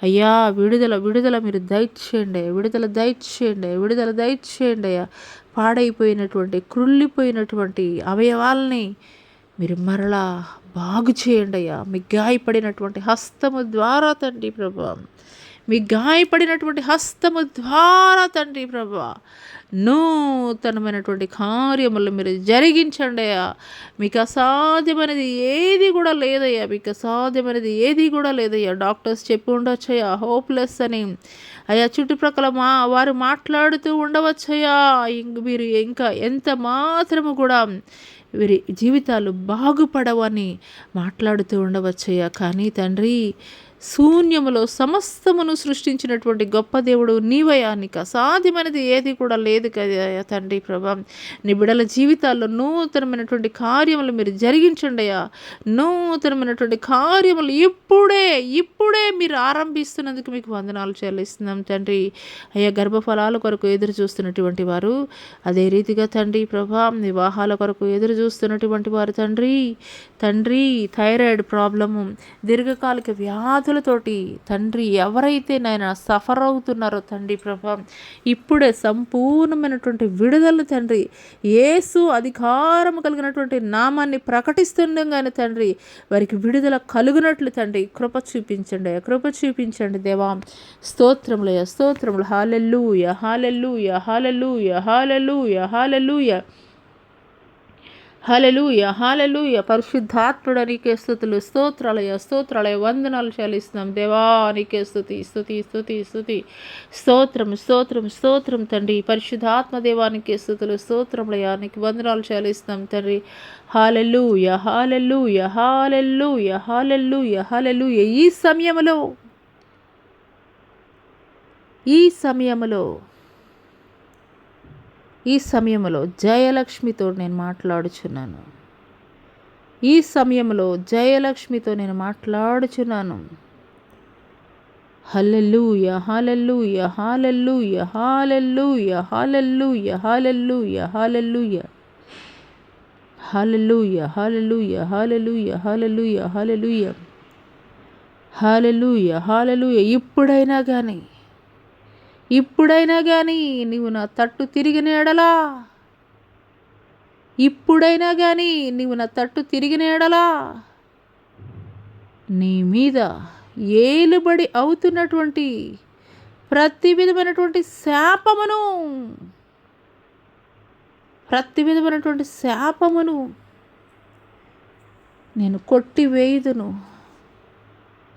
అయ్యా విడుదల మీరు దయచేయండి, విడుదల దయచేయండి అయ్యా. పాడైపోయినటువంటి కృళ్ళిపోయినటువంటి అవయవాల్ని మీరు మరలా బాగు చేయండి అయ్యా. మీ గాయపడినటువంటి హస్తము ద్వారా తండ్రి ప్రభా మీ గాయపడినటువంటి హస్తము ద్వారా తండ్రి ప్రభా నూతనమైనటువంటి కార్యములు మీరు జరిగించండి అయ్యా. మీకు అసాధ్యమైనది ఏది కూడా లేదయ్యా, మీకు అసాధ్యమైనది ఏది కూడా లేదయ్యా. డాక్టర్స్ చెప్పి ఉండొచ్చయ్యా హోప్లెస్ అని అయ్యా, చుట్టుప్రక్కల వారు మాట్లాడుతూ ఉండవచ్చయ్యా. మీరు ఇంకా ఎంత మాత్రము కూడా వీరి జీవితాలు బాగుపడవని మాట్లాడుతూ ఉండవచ్చయ్యా. కానీ తండ్రి, శూన్యములో సమస్తమును సృష్టించినటువంటి గొప్ప దేవుడు నీవయ్యా. నీకు అసాధ్యమైనది ఏది కూడా లేదు కదా తండ్రి ప్రభా. నీ బిడ్డల జీవితాల్లో నూతనమైనటువంటి కార్యములు మీరు జరిగించండి అయ్యా. నూతనమైనటువంటి కార్యములు ఇప్పుడే మీరు ఆరంభిస్తున్నందుకు మీకు వందనాలు చెల్లిస్తున్నాం తండ్రి. అయ్యా, గర్భఫలాల కొరకు ఎదురు చూస్తున్నటువంటి వారు, అదే రీతిగా తండ్రి ప్రభా వివాహాల కొరకు ఎదురు చూస్తున్నటువంటి వారు తండ్రి థైరాయిడ్ ప్రాబ్లము, దీర్ఘకాలిక వ్యాధులతోటి తండ్రి ఎవరైతే నాయన సఫర్ అవుతున్నారో తండ్రి ప్రభా, ఇప్పుడే సంపూర్ణమైనటువంటి విడుదల తండ్రి యేసు అధికారం కలిగినటువంటి నామాన్ని ప్రకటిస్తుండగానే తండ్రి వారికి విడుదల కలుగునట్లు తండ్రి కృప చూపించండి దేవా. స్తోత్రములయ్యా, స్తోత్రములు. హల్లెలూయా, hallelujah, hallelujah, hallelujah, hallelujah, hallelujah, హల్లెలూయా. పరిశుద్ధాత్ముడా నీకే స్తుతులు, స్తోత్రాలయ వందనాలు చెల్లిస్తున్నాం దేవా. నీకే స్తుతి. స్తోత్రం తండ్రి. పరిశుద్ధాత్మ దేవానికి స్తుతులు, స్తోత్రములయ్యా. నీకు వందనాలు చెల్లిస్తున్నాం తండ్రి. హల్లెలూయా, హల్లెలూయా, హల్లెలూయా, హల్లెలూయా, హల్లెలూయా. ఈ సమయంలో జయలక్ష్మితో నేను మాట్లాడుచున్నాను. హల్లెలూయా, hallelujah, hallelujah, hallelujah, hallelujah, hallelujah, hallelujah, hallelujah, hallelujah, hallelujah, hallelujah, hallelujah, hallelujah, హల్లెలూయా. ఇప్పుడైనా కానీ నీవు నా తట్టు తిరిగిన ఎడలా నీ మీద ఏలుబడి అవుతున్నటువంటి ప్రతి విధమైనటువంటి శాపమును నేను కొట్టివేయుదును.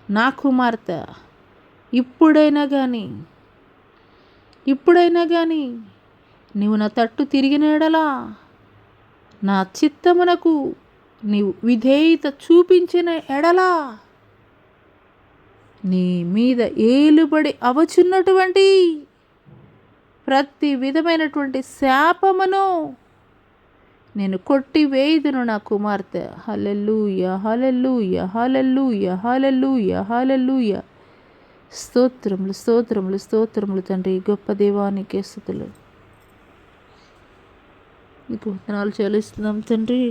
నా కుమార్తె, ఇప్పుడైనా కానీ నీవు నా తట్టు తిరిగిన ఎడలా, నా చిత్తమునకు నీవు విధేయత చూపించిన ఎడలా, నీ మీద ఏలుబడి అవచున్నటువంటి ప్రతి విధమైనటువంటి శాపమును నేను కొట్టివేయుదును నా కుమార్తె. హల్లెలూయా, హల్లెలూయా, హల్లెలూయా, హల్లెలూయా, హల్లెలూయా. స్తోత్రములు తండ్రి. గొప్ప దేవానికే స్తుతులు. నీకు వందనాలు చెల్లిస్తున్నాం తండ్రి.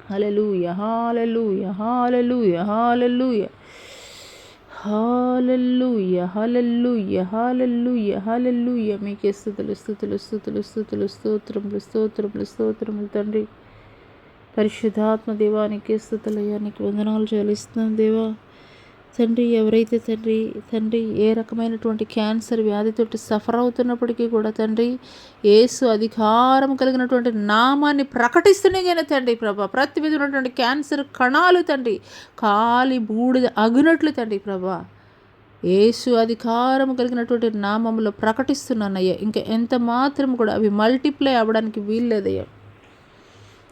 Hallelujah, hallelujah, hallelujah, hallelujah, hallelujah, hallelujah, hallelujah, హల్లెలూయా. మీకే స్తోత్రములు తండ్రి. పరిశుద్ధాత్మ దేవానికే స్తుతులయ్యా. నీకు వందనాలు చెల్లిస్తున్నాం దేవా. తండ్రి, ఎవరైతే తండ్రి ఏ రకమైనటువంటి క్యాన్సర్ వ్యాధితోటి సఫర్ అవుతున్నప్పటికీ కూడా తండ్రి యేసు అధికారం కలిగినటువంటి నామాన్ని ప్రకటిస్తూనే కానీ తండ్రి ప్రభా ప్రతి విధమైనటువంటి క్యాన్సర్ కణాలు తండ్రి కాలి బూడిద అగునట్లు తండ్రి ప్రభా యేసు అధికారం కలిగినటువంటి నామంలో ప్రకటిస్తున్నానయ్యా. ఇంకా ఎంత మాత్రం కూడా అవి మల్టిప్లై అవ్వడానికి వీల్లేదయ్యా.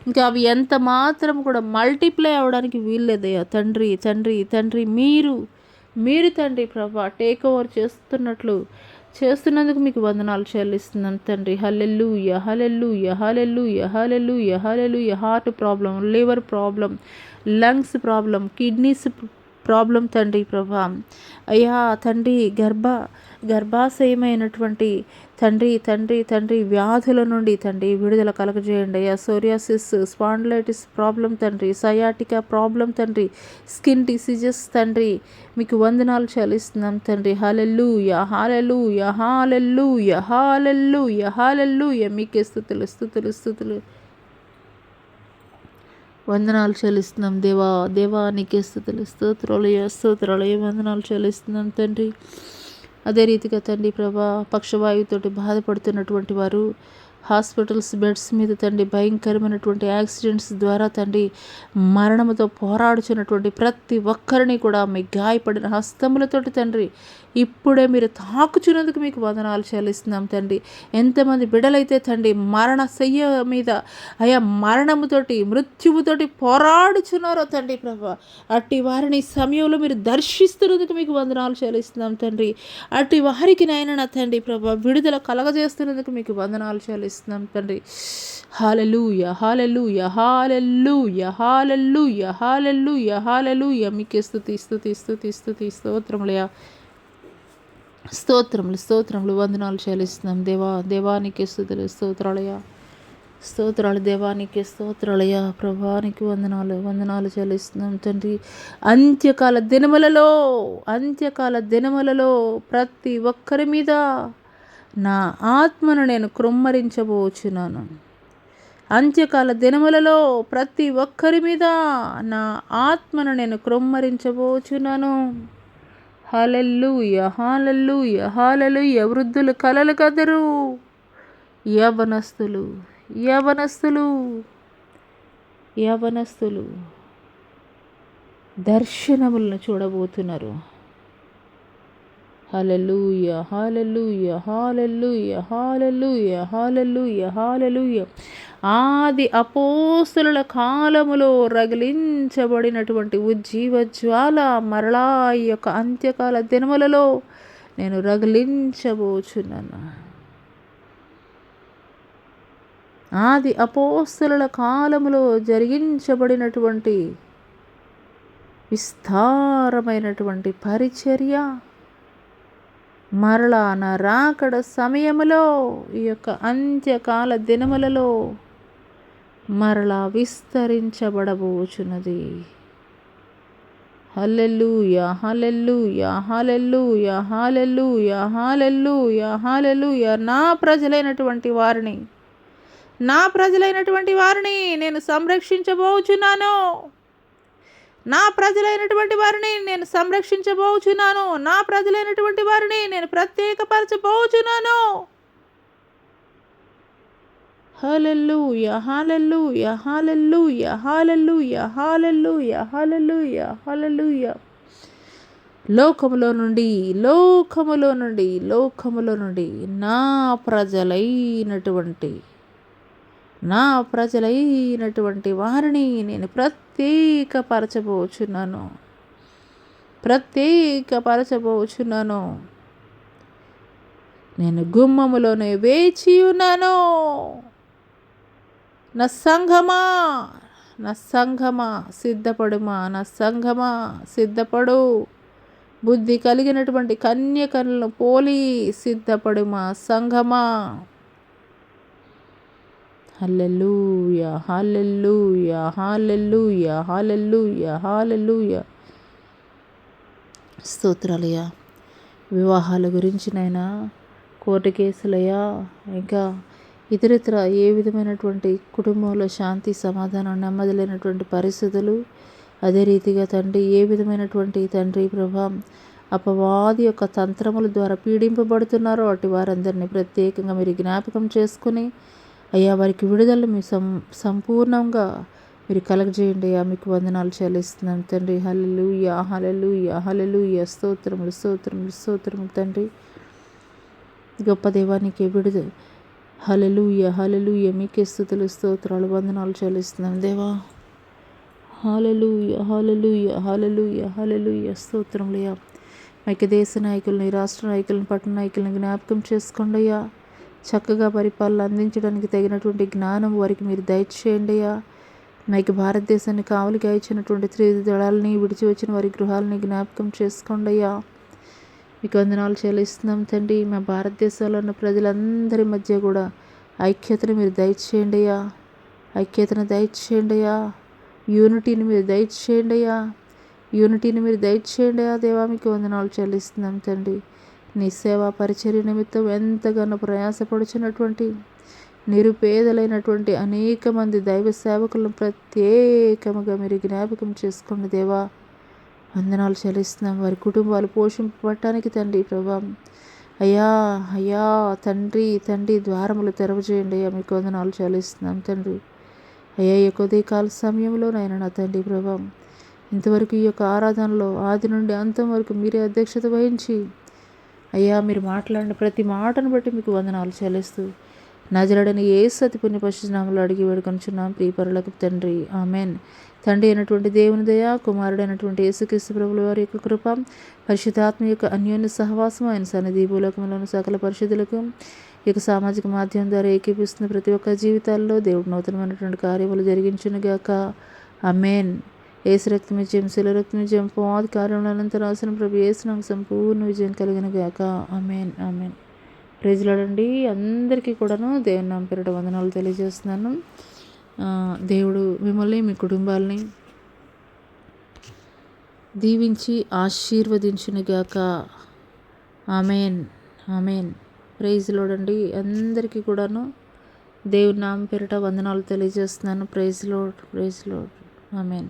ఇంకా అవి ఎంత మాత్రం కూడా మల్టిప్లై అవ్వడానికి వీల్లేదయ్యా. తండ్రి మీరు తండ్రి ప్రభా టేక్ ఓవర్ చేస్తున్నందుకు మీకు వందనాలు చెల్లిస్తున్నాను తండ్రి. Hallelujah, hallelujah, hallelujah, hallelujah, hallelujah. Heart problem, liver problem, lungs problem, kidneys problem తండ్రి ప్రభా. అయ్యా తండ్రి గర్భాశయమైనటువంటి తండ్రి వ్యాధుల నుండి తండ్రి విడుదల కలగజేయండి అయ్యా. సోరియాసిస్, స్పాండిలైటిస్ ప్రాబ్లం తండ్రి, సయాటికా ప్రాబ్లం తండ్రి, స్కిన్ డిసీజెస్ తండ్రి మీకు వందనాలు చెల్లిస్తున్నాం తండ్రి. హల్లెలూయా, హల్లెలూయా, హల్లెలూయా, హల్లెలూయా, హల్లెలూయా. మీకే స్తుతులు. వందనాలు చెల్లిస్తున్నాం దేవా. దేవా నీకే స్తుతులు, స్తోత్రాలయ స్తోత్రాలయ వందనాలు చెల్లిస్తున్నాం తండ్రి. అదే రీతిగా తండ్రి ప్రభా, పక్షవాయువుతోటి బాధపడుతున్నటువంటి వారు హాస్పిటల్స్ బెడ్స్ మీద తండ్రి భయంకరమైనటువంటి యాక్సిడెంట్స్ ద్వారా తండ్రి మరణముతో పోరాడుచున్నటువంటి ప్రతి ఒక్కరిని కూడా మీ గాయపడిన హస్తములతోటి తండ్రి ఇప్పుడే మీరు తాకుచున్నందుకు మీకు వందనాలు చెల్లిస్తున్నాం తండ్రి. ఎంతమంది బిడ్డలైతే తండ్రి మరణ శయ్య మీద అయా మరణముతోటి మృత్యువుతోటి పోరాడుచున్నారో తండ్రి ప్రభా, అట్టి వారిని సమయంలో మీరు దర్శిస్తున్నందుకు మీకు వందనాలు చెల్లిస్తున్నాం తండ్రి. అట్టి వారికి నాయన తండ్రి ప్రభా విడుదల కలగజేస్తున్నందుకు మీకు వందనాలు చెల్లిస్తున్నాం తండ్రి. Hallelujah hallelujah hallelujah hallelujah hallelujah హల్లెలూయా. మీకే స్తుతి స్తుతి స్తుతి స్తుతి స్తోత్రములయా, స్తోత్రములు స్తోత్రములు వందనాలు చెల్లిస్తున్నాం దేవా. దేవానికి స్తుతులు స్తోత్రాలయ స్తోత్రాలు, దేవానికి స్తోత్రాలయ. ప్రభానికి వందనాలు వందనాలు చెల్లిస్తున్నాం తండ్రి. అంత్యకాల దినములలో ప్రతి ఒక్కరి మీద నా ఆత్మను నేను కృమ్మరించబోచున్నాను. అంత్యకాల దినములలో ప్రతి ఒక్కరి మీద నా ఆత్మను నేను కృమ్మరించబోచున్నాను. హల్లెలూయా హల్లెలూయా హల్లెలూయా. వృద్ధులు కలలు కదరు, యవనస్తులు దర్శనములను చూడబోతున్నారు. హల్లెలూయా హల్లెలూయా హల్లెలూయా హల్లెలూయా హల్లెలూయా హల్లెలూయా. ఆది అపోస్తలుల కాలములో రగిలించబడినటువంటి ఉజ్జీవ జ్వాల మరలా ఈ యొక్క అంత్యకాల దినములలో నేను రగిలించబోచున్నాను. ఆది అపోస్తలుల కాలములో జరిగించబడినటువంటి విస్తారమైనటువంటి పరిచర్య మరలా నా రాకడ సమయములో ఈ యొక్క అంత్యకాల దినములలో మరలా విస్తరించబడబోచున్నది. హల్లెలూయా హల్లెలూయా హల్లెలూయా హల్లెలూయా హల్లెలూయా హల్లెలూయా. నా ప్రజలైనటువంటి వారిని నేను సంరక్షించబోచున్నాను. నా ప్రజలైనటువంటి వారిని నేను ప్రత్యేకపరచబోచున్నాను. హల్లెలూయా hallelujah hallelujah hallelujah hallelujah hallelujah హల్లెలూయా. లోకములో నుండి నా ప్రజలైనటువంటి వారిని నేను ప్రత్యేకపరచబోచున్నాను. నేను గుమ్మములోనే వేచి ఉన్నాను. నా సంఘమా సిద్ధపడుమా, నా సంఘమా సిద్ధపడు. బుద్ధి కలిగినటువంటి కన్యకలను పోలి సిద్ధపడుమా సంఘమా. హల్లెలూయా హల్లెలూయా హల్లెలూయా హల్లెలూయా హల్లెలూయా. స్తోత్రాలయ్యా. వివాహాల గురించినైనా కోర్టు కేసులయ్యా, ఇంకా ఇతరితర ఏ విధమైనటువంటి కుటుంబంలో శాంతి సమాధానం నెమ్మది లేనటువంటి పరిస్థితులు, అదే రీతిగా తండ్రి ఏ విధమైనటువంటి తండ్రి ప్రభా అపవాది యొక్క తంత్రముల ద్వారా పీడింపబడుతున్నారో అటు వారందరినీ ప్రత్యేకంగా మీరు జ్ఞాపకం చేసుకుని అయ్యా వారికి విడుదల మీ సంపూర్ణంగా మీరు కలగజేయండి అయ్యా. మీకు వందనాలు చెల్లిస్తున్నాం తండ్రి. హల్లెలూయా హల్లెలూయా హల్లెలూయా. స్తోత్రములు స్తోత్రములు స్తోత్రములు తండ్రి. గొప్ప దేవానికి విడుదల. హల్లెలూయా హల్లెలూయా. మీకే స్తుతులు స్తోత్రాలు వందనాలు చెల్లిస్తున్నాం దేవా. హల్లెలూయా హల్లెలూయా హల్లెలూయా హల్లెలూయా. స్తోత్రములయ్యా. మీకు దేశ నాయకులని, రాష్ట్ర నాయకులను, పట్టణ నాయకులను జ్ఞాపకం చేసుకోండి అయ్యా. చక్కగా పరిపాలన అందించడానికి తగినటువంటి జ్ఞానం వారికి మీరు దయచేయండి అయ్యా. మీకు భారతదేశాన్ని కావలిగా ఇచ్చినటువంటి త్రివిధ దళాలని విడిచి వచ్చిన వారి గృహాలని జ్ఞాపకం చేసుకోండి అయ్యా. మీకు వందనాలు చెల్లిస్తున్నాం తండ్రి. మా భారతదేశంలో ఉన్న ప్రజలందరి మధ్య కూడా ఐక్యతను మీరు దయచేయండి అయ్యా. యూనిటీని మీరు దయచేయండి అయ్యా. దేవా మీకు వందనాలు చెల్లిస్తున్నాం తండ్రి. నీ సేవా పరిచర్య నిమిత్తం ఎంతగానో ప్రయాసపడుచున్నటువంటి నిరుపేదలైనటువంటి అనేక మంది దైవ సేవకులను ప్రత్యేకముగా మీరు జ్ఞాపకం చేసుకోండి దేవా. వందనాలు చెల్లిస్తున్నాం. వారి కుటుంబాలు పోషింపబడటానికి తండ్రి ప్రభా. అయ్యా అయ్యా తండ్రి తండ్రి ద్వారములు తెరవజేయండి అయ్యా. మీకు వందనాలు చెల్లిస్తున్నాం తండ్రి. అయ్యా ఈ కొద్ది కాల సమయంలోనైనా నా తండ్రి ప్రభా, ఇంతవరకు ఈ యొక్క ఆరాధనలో ఆది నుండి అంతం వరకు మీరే అధ్యక్షత వహించి అయ్యా మీరు మాట్లాడిన ప్రతి మాటను బట్టి మీకు వందనాలు చెల్లిస్తూ నజరుడని యేసు అతి పుణ్య పరిశుద్ధనామములో అడిగి వేడుకొనుచున్నాం ప్రియపరులకు తండ్రి, ఆమెన్. తండ్రి అయినటువంటి దేవుని దయ, కుమారుడైనటువంటి యేసుక్రీస్తు ప్రభుల వారి యొక్క కృప, పరిశుద్ధాత్మ యొక్క అన్యోన్య సహవాసం ఆయన సన్నిధి భూలోకంలోని సకల పరిశుద్ధులకు ఈ యొక్క సామాజిక మాధ్యమం ద్వారా ఏకీపిస్తున్న ప్రతి ఒక్క జీవితాల్లో దేవుడు నూతనమైనటువంటి కార్యములు జరిగించునుగాక. ఆమెన్. యేసు రక్తం విజయం, శిల రక్తం విజయం, పోది కార్యముల అనంతరాసనం ప్రభు యేసు నాకు సంపూర్ణ విజయం కలిగినగాక. Amen amen. ప్రైజ్ లార్డ్ అండి. అందరికీ కూడాను దేవుని నామం పేరిట వందనాలు తెలియజేస్తున్నాను. దేవుడు మిమ్మల్ని మీ కుటుంబాలని దీవించి ఆశీర్వదించునుగాక. Amen amen. ప్రైజ్ లార్డ్ అండి. అందరికీ కూడాను దేవుని నామం పేరిట వందనాలు తెలియజేస్తున్నాను. Praise lord amen.